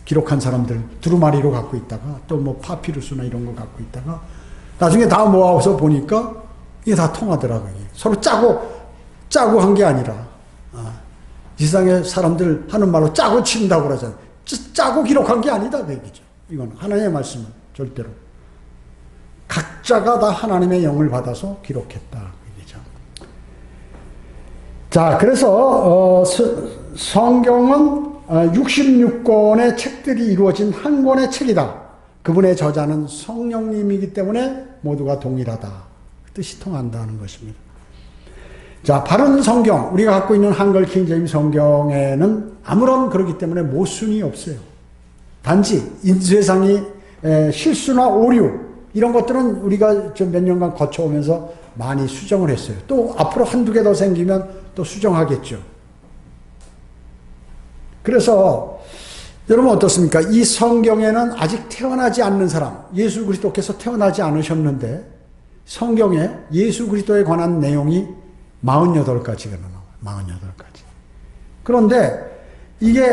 기록한 사람들 두루마리로 갖고 있다가 또 파피루스나 이런 거 갖고 있다가 나중에 다 모아서 보니까 이게 다 통하더라고요. 서로 짜고 한 게 아니라 이 세상에 사람들 하는 말로 짜고 친다고 그러잖아요. 짜고 기록한 게 아니다 그 얘기죠. 이건 하나님의 말씀은 절대로 각자가 다 하나님의 영을 받아서 기록했다 그 얘기죠. 자, 그래서 성경은 66권의 책들이 이루어진 한 권의 책이다. 그분의 저자는 성령님이기 때문에 모두가 동일하다. 뜻이 통한다는 것입니다. 자, 바른 성경, 우리가 갖고 있는 한글 킹제임스 성경에는 아무런 그렇기 때문에 모순이 없어요. 단지 세상이 실수나 오류 이런 것들은 우리가 좀 몇 년간 거쳐오면서 많이 수정을 했어요. 또 앞으로 한두 개 더 생기면 또 수정하겠죠. 그래서 여러분 어떻습니까? 이 성경에는 아직 태어나지 않는 사람, 예수 그리스도께서 태어나지 않으셨는데 성경에 예수 그리스도에 관한 내용이 48가지가 나와요. 48가지. 그런데 이게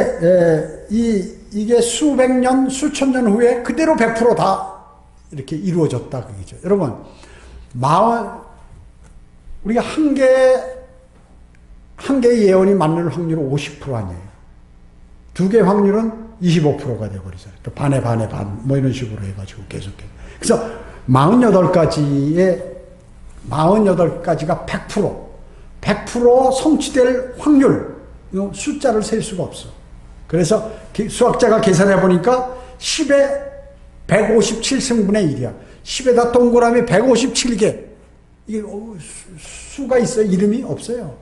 수백 년, 수천 년 후에 그대로 100%다 이렇게 이루어졌다 그거죠. 여러분, 우리가 한 개의 예언이 맞는 확률은 50% 아니에요. 두 개 확률은 25%가 되어버리잖아요. 또 반에 반, 이런 식으로 해가지고 계속해서. 그래서 48가지가 100% 성취될 확률, 숫자를 셀 수가 없어. 그래서 수학자가 계산해 보니까 10에 157승분의 1이야. 10에다 동그라미 157개. 이게 수가 있어요? 이름이 없어요.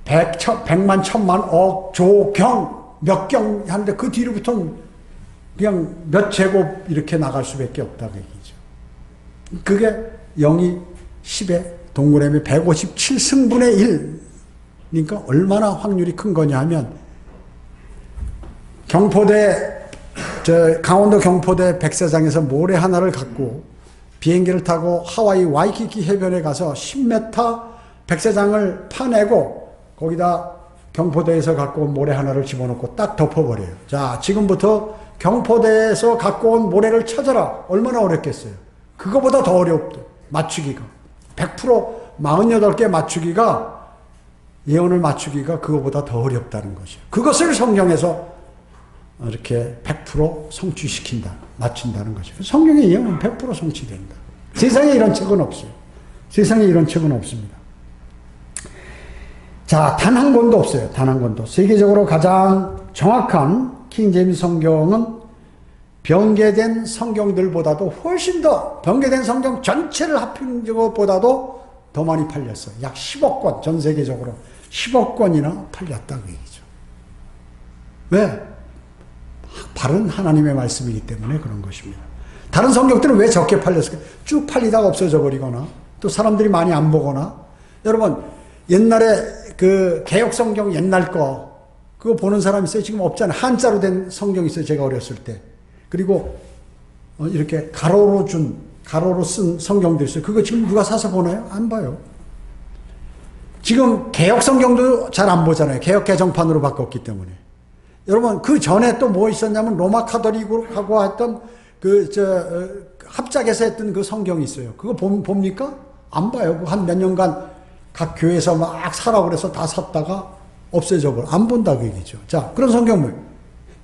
100만, 1000만, 억, 조, 경, 몇 경 하는데 그 뒤로부터는 그냥 몇 제곱 이렇게 나갈 수밖에 없다고 얘기죠. 그게 0이 10에 동그라미 157승분의 1. 그러니까 얼마나 확률이 큰 거냐 하면 강원도 경포대 백사장에서 모래 하나를 갖고 비행기를 타고 하와이 와이키키 해변에 가서 10m 백사장을 파내고 거기다 경포대에서 갖고 온 모래 하나를 집어넣고 딱 덮어버려요. 자, 지금부터 경포대에서 갖고 온 모래를 찾아라. 얼마나 어렵겠어요. 그거보다 더 어렵다. 맞추기가. 100% 48개 맞추기가 예언을 맞추기가 그거보다 더 어렵다는 것이에요. 그것을 성경에서 이렇게 100% 성취시킨다. 맞춘다는 거죠. 성경의 예언은 100% 성취된다. 세상에 이런 책은 없어요. 세상에 이런 책은 없습니다. 자, 단 한 권도 없어요. 단 한 권도. 세계적으로 가장 정확한 킹제임스 성경은 변개된 성경들보다도 훨씬 더 변개된 성경 전체를 합친 것보다도 더 많이 팔렸어요. 약 10억 권, 전 세계적으로 10억 권이나 팔렸다고 얘기죠. 왜? 바른 하나님의 말씀이기 때문에 그런 것입니다. 다른 성경들은 왜 적게 팔렸을까요? 쭉 팔리다가 없어져 버리거나 또 사람들이 많이 안 보거나. 여러분 옛날에 그 개역 성경 옛날 거 그거 보는 사람 있어요? 지금 없잖아요. 한자로 된 성경 있어요. 제가 어렸을 때. 그리고 이렇게 가로로 쓴 성경도 있어요. 그거 지금 누가 사서 보나요? 안 봐요. 지금 개역 성경도 잘 안 보잖아요. 개역 개정판으로 바꿨기 때문에. 여러분 그 전에 또 뭐 있었냐면 로마 카톨릭하고 했던 합작해서 했던 그 성경이 있어요. 그거 봅니까? 안 봐요. 한 몇 년간 각 교회에서 막 사라고 그래서 다 샀다가 없어져 버려. 안 본다 그 얘기죠. 자, 그런 성경 뭐예요?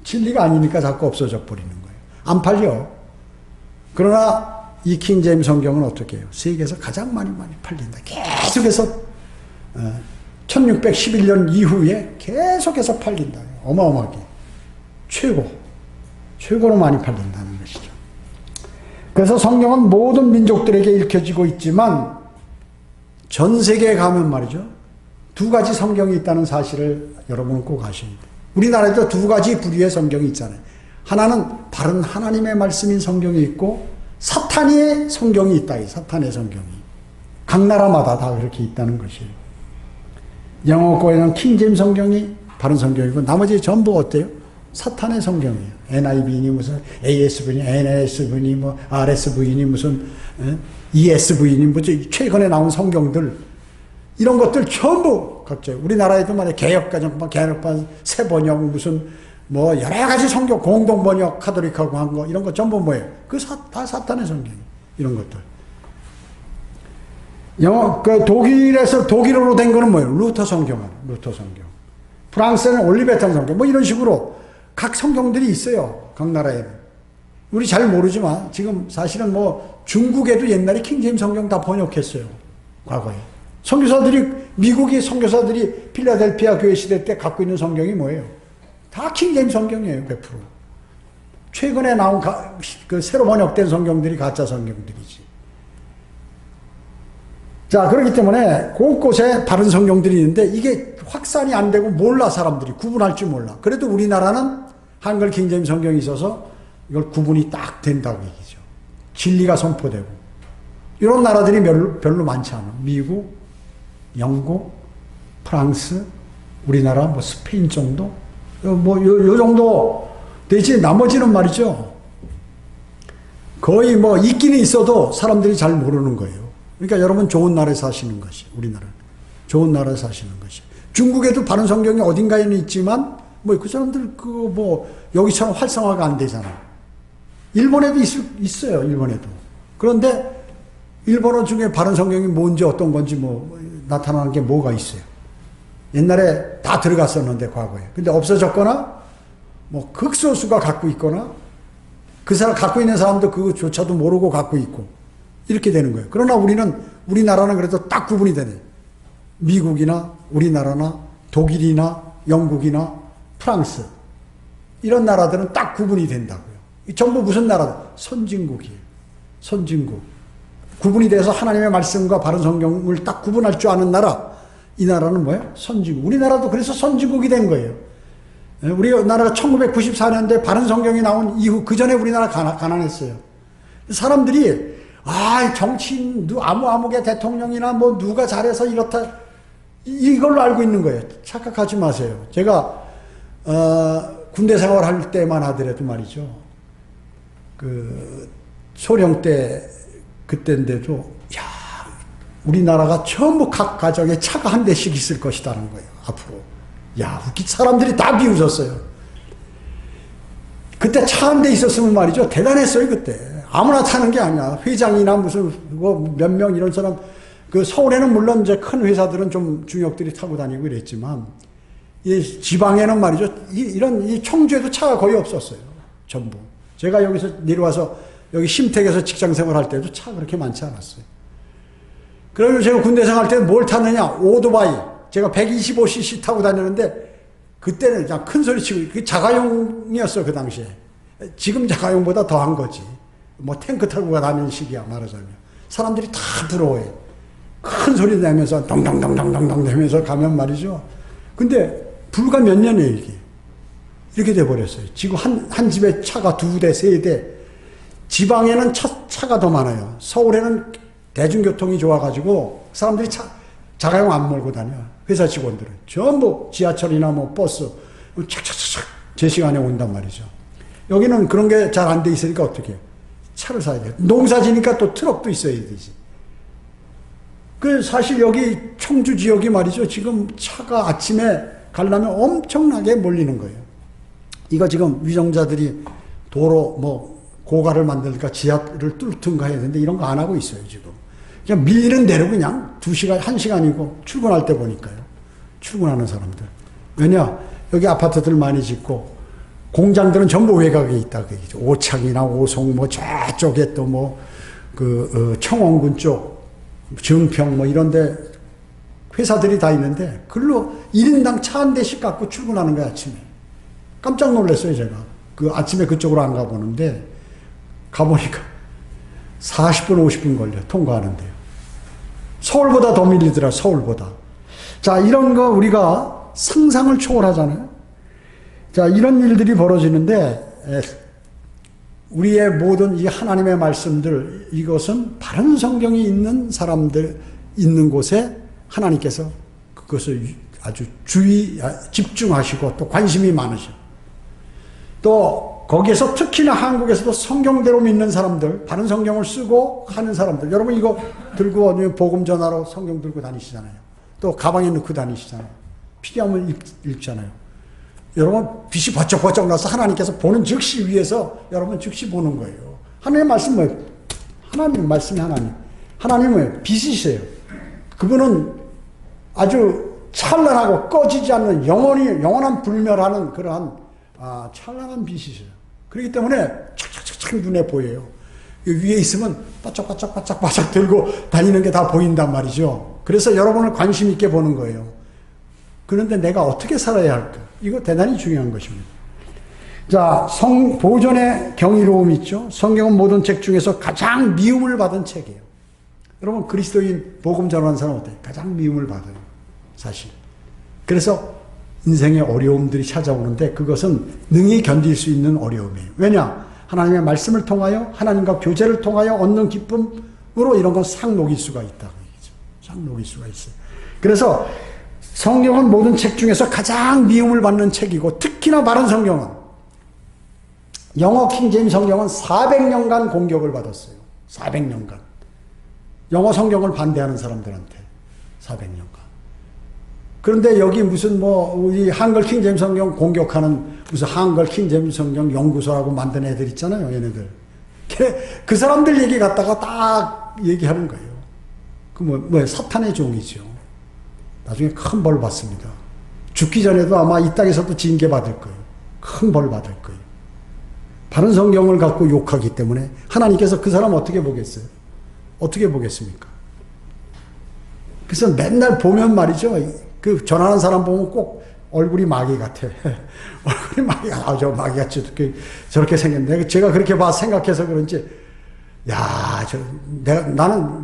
진리가 아니니까 자꾸 없어져 버리는 거예요. 안 팔려. 그러나 이 킹제임 성경은 어떻게 해요? 세계에서 가장 많이 팔린다. 계속해서 1611년 이후에 계속해서 팔린다. 어마어마하게. 최고로 많이 팔린다는 것이죠. 그래서 성경은 모든 민족들에게 읽혀지고 있지만 전 세계에 가면 말이죠. 두 가지 성경이 있다는 사실을 여러분은 꼭 아셔야 돼요. 우리나라에도 두 가지 부류의 성경이 있잖아요. 하나는 바른 하나님의 말씀인 성경이 있고 사탄의 성경이 있다. 사탄의 성경이. 각 나라마다 다 그렇게 있다는 것이에요. 영어 거에는 킹제임 성경이 바른 성경이고 나머지 전부 어때요? 사탄의 성경이에요. NIV니 무슨 ASV니 NSV니 뭐 RSV니 무슨 ESV니 뭐 최근에 나온 성경들 이런 것들 전부 각자 우리나라에도 말이야 개역개정판, 개역판, 새번역 무슨 뭐 여러 가지 성경 공동번역 카톨릭하고 한 거 이런 거 전부 뭐예요? 다 사탄의 성경 이런 것들. 독일어로 된 거는 뭐예요? 루터 성경. 프랑스는 올리베탄 성경. 뭐 이런 식으로 각 성경들이 있어요. 각 나라에는. 우리 잘 모르지만 지금 사실은 뭐 중국에도 옛날에 킹제임 성경 다 번역했어요. 과거에. 미국의 선교사들이 필라델피아 교회 시대 때 갖고 있는 성경이 뭐예요? 다 킹제임 성경이에요. 100%. 최근에 나온 새로 번역된 성경들이 가짜 성경들이지. 자, 그렇기 때문에 곳곳에 바른 성경들이 있는데 이게 확산이 안 되고 몰라 사람들이 구분할 줄 몰라. 그래도 우리나라는 한글 킹제임 성경이 있어서 이걸 구분이 딱 된다고 얘기죠. 진리가 선포되고 이런 나라들이 별로 많지 않아. 미국, 영국, 프랑스, 우리나라, 뭐 스페인 정도, 요 정도 되지. 나머지는 말이죠. 거의 뭐 있기는 있어도 사람들이 잘 모르는 거예요. 그러니까 여러분 좋은 나라에 사시는 것이 우리나라는 좋은 나라에 사시는 것이. 중국에도 바른 성경이 어딘가에는 있지만 뭐 그 사람들 여기처럼 활성화가 안 되잖아. 일본에도 있어요. 일본에도. 그런데 일본어 중에 바른 성경이 뭔지 어떤 건지 나타나는 게 뭐가 있어요. 옛날에 다 들어갔었는데 과거에. 근데 없어졌거나 극소수가 갖고 있거나 그 사람 갖고 있는 사람도 그거조차도 모르고 갖고 있고 이렇게 되는 거예요. 그러나 우리나라는 그래도 딱 구분이 되네. 미국이나 우리나라나 독일이나 영국이나 프랑스 이런 나라들은 딱 구분이 된다고요. 전부 무슨 나라다? 선진국이에요. 선진국. 구분이 돼서 하나님의 말씀과 바른 성경을 딱 구분할 줄 아는 나라. 이 나라는 뭐예요? 선진국. 우리나라도 그래서 선진국이 된 거예요. 우리나라가 1994년대 바른 성경이 나온 이후 그 전에 우리나라 가난했어요. 사람들이 정치인 아무개 대통령이나 누가 잘해서 이렇다 이걸로 알고 있는 거예요. 착각하지 마세요. 제가 군대 생활할 때만 하더라도 말이죠. 소령 때 그때인데도 우리나라가 전부 각 가정에 차가 한 대씩 있을 것이라는 거예요. 앞으로. 사람들이 다 비웃었어요. 그때 차 한 대 있었으면 말이죠. 대단했어요, 그때. 아무나 타는 게 아니야. 회장이나 무슨 몇 명 이런 사람, 서울에는 물론 이제 큰 회사들은 좀 중역들이 타고 다니고 이랬지만, 이 지방에는 말이죠. 이 청주에도 차가 거의 없었어요. 전부. 제가 여기서 내려와서 여기 심택에서 직장 생활할 때도 차가 그렇게 많지 않았어요. 그러면 제가 군대 생활할 때는 뭘 탔느냐? 오토바이. 제가 125cc 타고 다녔는데, 그때는 그냥 큰 소리 치고, 그게 자가용이었어, 그 당시에. 지금 자가용보다 더한 거지. 탱크 타고 다니는 시기야, 말하자면. 사람들이 다 부러워해. 큰 소리 내면서, 동동동동동동 되면서 가면 말이죠. 근데, 불과 몇 년이에요, 이게. 이렇게 돼버렸어요. 지금 한 집에 차가 2대, 3대. 지방에는 차가 더 많아요. 서울에는 대중교통이 좋아가지고 사람들이 자가용 안 몰고 다녀. 회사 직원들은. 전부 지하철이나 뭐 버스, 착착착착 제 시간에 온단 말이죠. 여기는 그런 게 잘 안 돼 있으니까 어떻게 해요? 차를 사야 돼요. 농사 지니까 또 트럭도 있어야 되지. 그 사실 여기 청주 지역이 말이죠. 지금 차가 아침에 가려면 엄청나게 몰리는 거예요. 이거 지금 위정자들이 도로 뭐 고가를 만들까 지하를 뚫든가 해야 되는데 이런 거 안 하고 있어요, 지금. 그냥 밀리는 대로 그냥 2시간, 1시간이고 출근할 때 보니까요. 출근하는 사람들. 왜냐? 여기 아파트들 많이 짓고 공장들은 전부 외곽에 있다. 오창이나 오송 뭐 저쪽에 또 뭐 청원군 쪽, 정평 뭐 이런데 회사들이 다 있는데 글로 1인당 차 한 대씩 갖고 출근하는 거야, 아침에. 깜짝 놀랐어요, 제가. 그 아침에 그쪽으로 안 가보는데 가보니까 40분, 50분 걸려, 통과하는데요. 서울보다 더 밀리더라, 서울보다. 자, 이런 거 우리가 상상을 초월하잖아요. 자, 이런 일들이 벌어지는데, 우리의 모든 이 하나님의 말씀들, 이것은 바른 성경이 있는 사람들 있는 곳에 하나님께서 그것을 아주 집중하시고 또 관심이 많으셔. 또 거기에서 특히나 한국에서도 성경대로 믿는 사람들, 바른 성경을 쓰고 하는 사람들. 여러분 이거 들고 복음 전하러 성경 들고 다니시잖아요. 또 가방에 넣고 다니시잖아요. 필요하면 읽잖아요. 여러분 빛이 버쩍버쩍 나서 하나님께서 보는 즉시 위에서 여러분 즉시 보는 거예요. 하나님의 말씀 뭐예요? 하나님의 말씀이 하나님. 하나님은 빛이세요. 그분은 아주 찬란하고 꺼지지 않는 영원한 불멸하는 그러한 찬란한 빛이세요. 그렇기 때문에 착착착착 눈에 보여요. 위에 있으면 바짝바짝 들고 다니는 게 다 보인단 말이죠. 그래서 여러분을 관심 있게 보는 거예요. 그런데 내가 어떻게 살아야 할까? 이거 대단히 중요한 것입니다. 자, 보존의 경이로움이 있죠. 성경은 모든 책 중에서 가장 미움을 받은 책이에요. 여러분 그리스도인 복음 전하는 사람 어때요? 가장 미움을 받아요. 사실. 그래서 인생의 어려움들이 찾아오는데 그것은 능히 견딜 수 있는 어려움이에요. 왜냐? 하나님의 말씀을 통하여 하나님과 교제를 통하여 얻는 기쁨으로 이런 건 싹 녹일 수가 있다고 얘기죠. 싹 녹일 수가 있어요. 그래서 성경은 모든 책 중에서 가장 미움을 받는 책이고 특히나 바른 성경은 영어 킹제임스 성경은 400년간 공격을 받았어요. 400년간. 영어 성경을 반대하는 사람들한테 400년간. 그런데 여기 무슨 우리 한글 킹제임스 성경 공격하는 무슨 한글 킹제임스 성경 연구소라고 만든 애들 있잖아요, 얘네들. 그 사람들 얘기 갖다가 딱 얘기하는 거예요. 그 사탄의 종이죠. 나중에 큰 벌 받습니다. 죽기 전에도 아마 이 땅에서도 징계 받을 거예요. 큰 벌 받을 거예요. 바른 성경을 갖고 욕하기 때문에 하나님께서 그 사람 어떻게 보겠어요? 어떻게 보겠습니까? 그래서 맨날 보면 말이죠. 그 전하는 사람 보면 꼭 얼굴이 마귀 같아. 얼굴이 저 마귀같이 저렇게 생겼는데 제가 그렇게 생각해서 그런지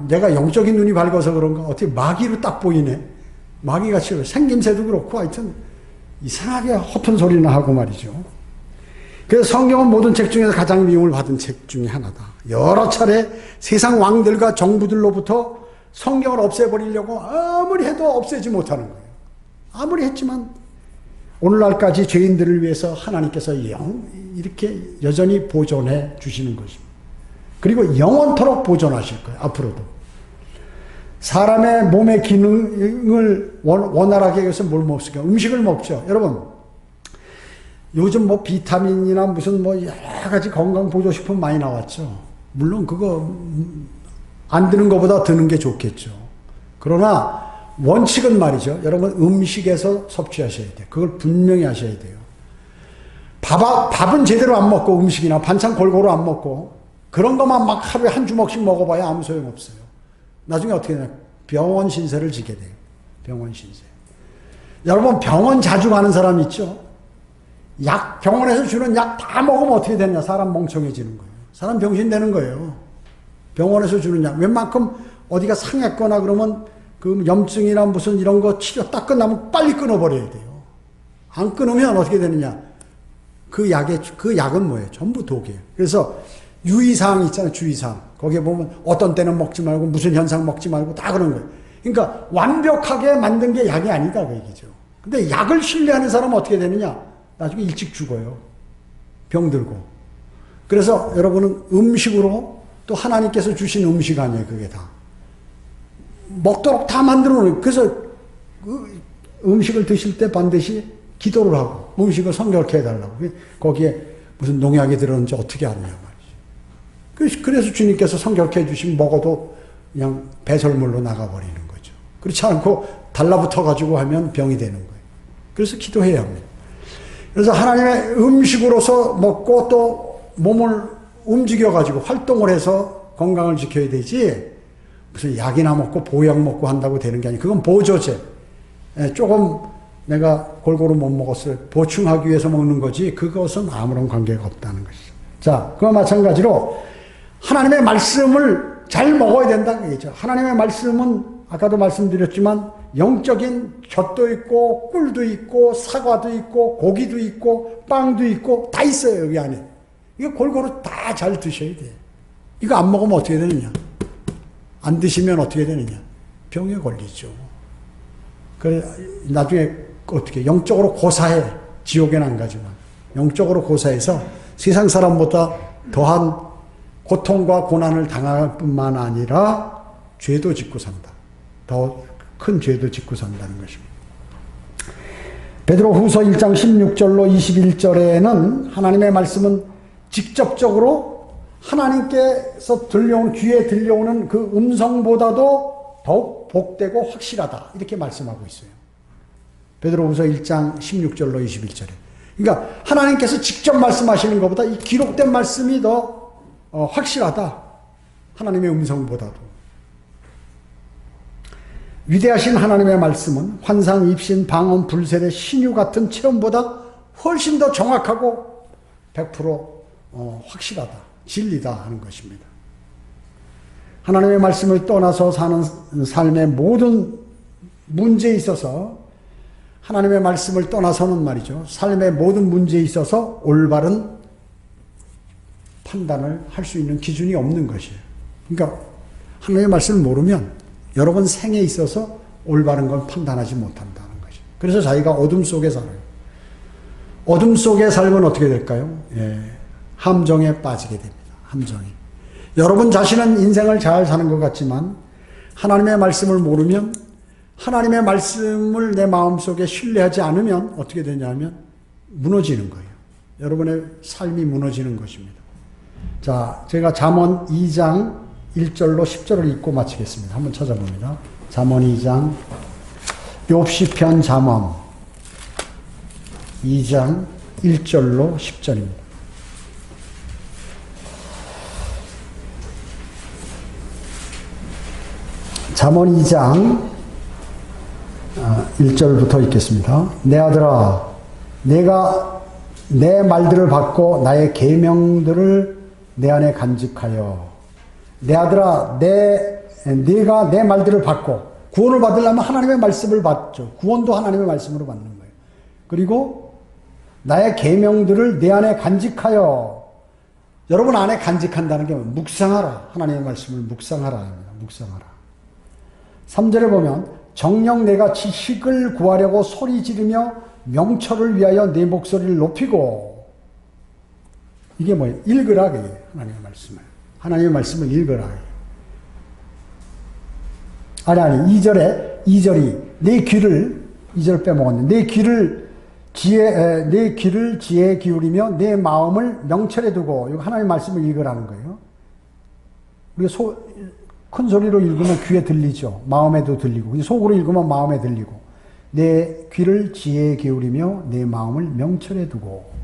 내가 영적인 눈이 밝아서 그런가 어떻게 마귀로 딱 보이네. 마귀같이 생김새도 그렇고 하여튼 이상하게 허튼 소리나 하고 말이죠. 그래서 성경은 모든 책 중에서 가장 미움을 받은 책 중에 하나다. 여러 차례 세상 왕들과 정부들로부터 성경을 없애버리려고 아무리 해도 없애지 못하는 거예요. 아무리 했지만 오늘날까지 죄인들을 위해서 하나님께서 이렇게 여전히 보존해 주시는 것입니다. 그리고 영원토록 보존하실 거예요. 앞으로도. 사람의 몸의 기능을 원활하게 해서 뭘 먹습니까? 음식을 먹죠. 여러분 요즘 비타민이나 무슨 여러 가지 건강보조식품 많이 나왔죠. 물론 그거 안 드는 것보다 드는 게 좋겠죠. 그러나 원칙은 말이죠. 여러분 음식에서 섭취하셔야 돼요. 그걸 분명히 하셔야 돼요. 밥은 제대로 안 먹고 음식이나 반찬 골고루 안 먹고 그런 것만 막 하루에 한 주먹씩 먹어봐야 아무 소용없어요. 나중에 어떻게 되냐? 병원 신세를 지게 돼요. 병원 신세. 여러분 병원 자주 가는 사람 있죠? 병원에서 주는 약 다 먹으면 어떻게 되냐? 사람 멍청해지는 거예요. 사람 병신 되는 거예요. 병원에서 주는 약. 웬만큼 어디가 상했거나 그러면 그 염증이나 무슨 이런 거 치료 딱 끝나면 빨리 끊어버려야 돼요. 안 끊으면 어떻게 되느냐? 그 약은 뭐예요? 전부 독이에요. 그래서 유의사항 있잖아요. 주의사항. 거기에 보면 어떤 때는 먹지 말고 무슨 현상 먹지 말고 다 그런 거예요. 그러니까 완벽하게 만든 게 약이 아니다 그 얘기죠. 근데 약을 신뢰하는 사람은 어떻게 되느냐? 나중에 일찍 죽어요. 병들고. 그래서 여러분은 음식으로 또 하나님께서 주신 음식 아니에요. 그게 다. 먹도록 다 만들어 놓은. 그래서 그 음식을 드실 때 반드시 기도를 하고 음식을 성결케 해달라고. 거기에 무슨 농약이 들었는지 어떻게 아느냐 말이죠. 그래서 주님께서 성결케 해주시면 먹어도 그냥 배설물로 나가버리는 거죠. 그렇지 않고 달라붙어가지고 하면 병이 되는 거예요. 그래서 기도해야 합니다. 그래서 하나님의 음식으로서 먹고 또 몸을 움직여가지고 활동을 해서 건강을 지켜야 되지, 무슨 약이나 먹고 보약 먹고 한다고 되는 게 아니에요. 그건 보조제. 조금 내가 골고루 못 먹었어요. 보충하기 위해서 먹는 거지, 그것은 아무런 관계가 없다는 것이죠. 자, 그와 마찬가지로 하나님의 말씀을 잘 먹어야 된다는 얘기죠. 하나님의 말씀은 아까도 말씀드렸지만 영적인 젖도 있고 꿀도 있고 사과도 있고 고기도 있고 빵도 있고 다 있어요. 여기 안에. 이거 골고루 다 잘 드셔야 돼요. 이거 안 먹으면 어떻게 되느냐? 안 드시면 어떻게 되느냐? 병에 걸리죠. 그래 나중에 어떻게 영적으로 고사해. 지옥에는 안 가지만 영적으로 고사해서 세상 사람보다 더한 고통과 고난을 당할 뿐만 아니라 죄도 짓고 산다. 더 큰 죄도 짓고 산다는 것입니다. 베드로후서 1장 16절로 21절에는 하나님의 말씀은 직접적으로 하나님께서 귀에 들려오는 그 음성보다도 더욱 복되고 확실하다. 이렇게 말씀하고 있어요. 베드로후서 1장 16절로 21절에. 그러니까 하나님께서 직접 말씀하시는 것보다 이 기록된 말씀이 더 확실하다. 하나님의 음성보다도. 위대하신 하나님의 말씀은 환상, 입신, 방언, 불세례, 신유 같은 체험보다 훨씬 더 정확하고 100% 확실하다. 진리다 하는 것입니다. 하나님의 말씀을 떠나서 사는 삶의 모든 문제에 있어서 하나님의 말씀을 떠나서는 말이죠. 삶의 모든 문제에 있어서 올바른 판단을 할 수 있는 기준이 없는 것이에요. 그러니까 하나님의 말씀을 모르면 여러분 생에 있어서 올바른 걸 판단하지 못한다는 것이에요. 그래서 자기가 어둠 속에 살아요. 어둠 속에 살면 어떻게 될까요? 함정에 빠지게 됩니다. 함정에. 여러분 자신은 인생을 잘 사는 것 같지만 하나님의 말씀을 모르면, 하나님의 말씀을 내 마음속에 신뢰하지 않으면 어떻게 되냐면 무너지는 거예요. 여러분의 삶이 무너지는 것입니다. 자, 제가 잠언 2장 1절로 10절을 읽고 마치겠습니다. 한번 찾아봅니다. 잠언 2장, 욥시편 잠언 2장 1절로 10절입니다. 잠언 2장 1절부터 읽겠습니다. 내 아들아, 내가 내 말들을 받고 나의 계명들을 내 안에 간직하여. 내 아들아, 네가 내 말들을 받고, 구원을 받으려면 하나님의 말씀을 받죠. 구원도 하나님의 말씀으로 받는 거예요. 그리고 나의 계명들을 내 안에 간직하여. 여러분 안에 간직한다는 게 묵상하라. 하나님의 말씀을 묵상하라 합니다. 묵상하라. 3절에 보면 정녕 내가 지식을 구하려고 소리 지르며 명철을 위하여 내 목소리를 높이고. 이게 뭐예요? 읽으라. 그게 하나님의 말씀을. 하나님의 말씀을 읽어라. 아니, 2절이 내 귀를, 2절 빼먹었네. 내 귀를 지혜에 기울이며 내 마음을 명철에 두고. 이거 하나님의 말씀을 읽으라는 거예요. 우리가 큰 소리로 읽으면 귀에 들리죠. 마음에도 들리고. 속으로 읽으면 마음에 들리고. 내 귀를 지혜에 기울이며 내 마음을 명철에 두고.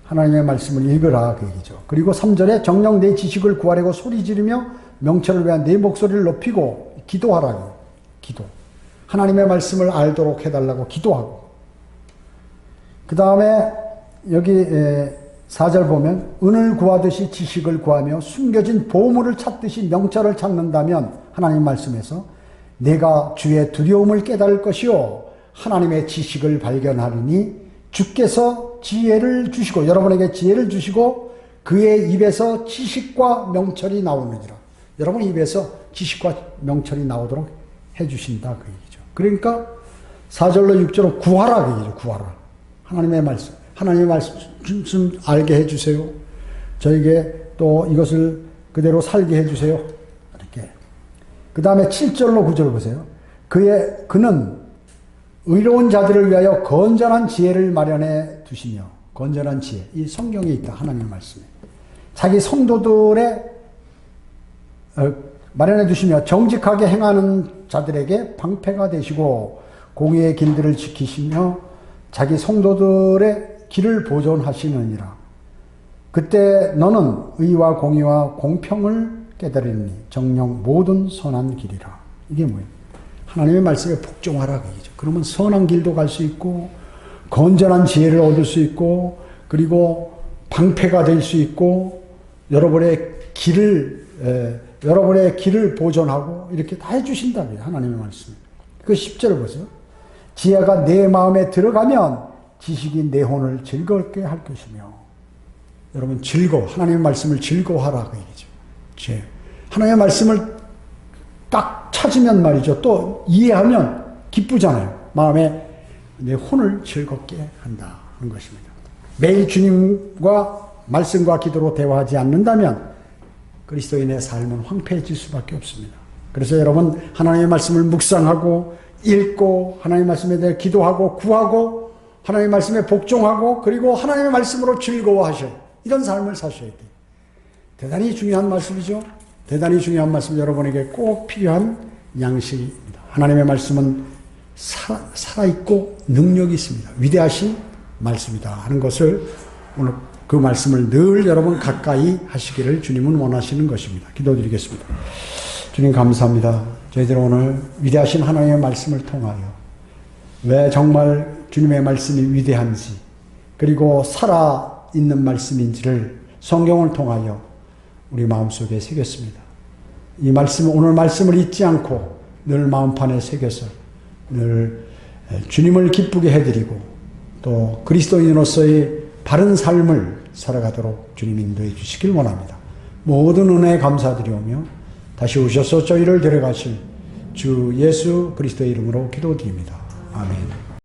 하나님의 말씀을 읽으라 그 얘기죠. 그리고 3절에 정녕 내 지식을 구하려고 소리 지르며 명철을 위한 내 목소리를 높이고. 기도하라고. 기도. 하나님의 말씀을 알도록 해달라고 기도하고. 그 다음에 여기 4절 보면 은을 구하듯이 지식을 구하며 숨겨진 보물을 찾듯이 명철을 찾는다면 하나님 말씀에서 내가 주의 두려움을 깨달을 것이요 하나님의 지식을 발견하리니 주께서 지혜를 주시고, 여러분에게 지혜를 주시고 그의 입에서 지식과 명철이 나오느니라. 여러분 입에서 지식과 명철이 나오도록 해주신다 그 얘기죠. 그러니까 4절로 6절로 구하라 그 얘기죠. 구하라. 하나님의 말씀 좀 알게 해주세요. 저에게 또 이것을 그대로 살게 해주세요. 이렇게. 그 다음에 7절로 9절 보세요. 그는 의로운 자들을 위하여 건전한 지혜를 마련해 두시며, 건전한 지혜. 이 성경에 있다. 하나님의 말씀에. 자기 성도들의 마련해 두시며 정직하게 행하는 자들에게 방패가 되시고 공의의 길들을 지키시며 자기 성도들의 길을 보존하시느니라. 그때 너는 의와 공의와 공평을 깨달으니 정녕 모든 선한 길이라. 이게 뭐예요? 하나님의 말씀에 복종하라 그 얘기죠. 그러면 선한 길도 갈 수 있고 건전한 지혜를 얻을 수 있고 그리고 방패가 될 수 있고 여러분의 길을 보존하고 이렇게 다 해주신다고요. 하나님의 말씀. 그 10절을 보세요. 지혜가 내 마음에 들어가면 지식이 내 혼을 즐겁게 할 것이며. 여러분 하나님의 말씀을 즐거워하라 그 얘기죠. 하나님의 말씀을 딱 찾으면 말이죠. 또 이해하면 기쁘잖아요. 마음에 내 혼을 즐겁게 한다 하는 것입니다. 매일 주님과 말씀과 기도로 대화하지 않는다면 그리스도인의 삶은 황폐해질 수밖에 없습니다. 그래서 여러분 하나님의 말씀을 묵상하고 읽고 하나님의 말씀에 대해 기도하고 구하고 하나님의 말씀에 복종하고 그리고 하나님의 말씀으로 즐거워하셔요. 이런 삶을 사셔야 돼요. 대단히 중요한 말씀이죠. 대단히 중요한 말씀, 여러분에게 꼭 필요한 양식입니다. 하나님의 말씀은 살아있고 능력이 있습니다. 위대하신 말씀이다 하는 것을 오늘 그 말씀을 늘 여러분 가까이 하시기를 주님은 원하시는 것입니다. 기도드리겠습니다. 주님 감사합니다. 저희들 오늘 위대하신 하나님의 말씀을 통하여 왜 정말 주님의 말씀이 위대한지 그리고 살아있는 말씀인지를 성경을 통하여 우리 마음속에 새겼습니다. 이 말씀, 오늘 말씀을 잊지 않고 늘 마음판에 새겨서 늘 주님을 기쁘게 해드리고 또 그리스도인으로서의 바른 삶을 살아가도록 주님 인도해 주시길 원합니다. 모든 은혜에 감사드리오며 다시 오셔서 저희를 데려가실 주 예수 그리스도의 이름으로 기도드립니다. 아멘.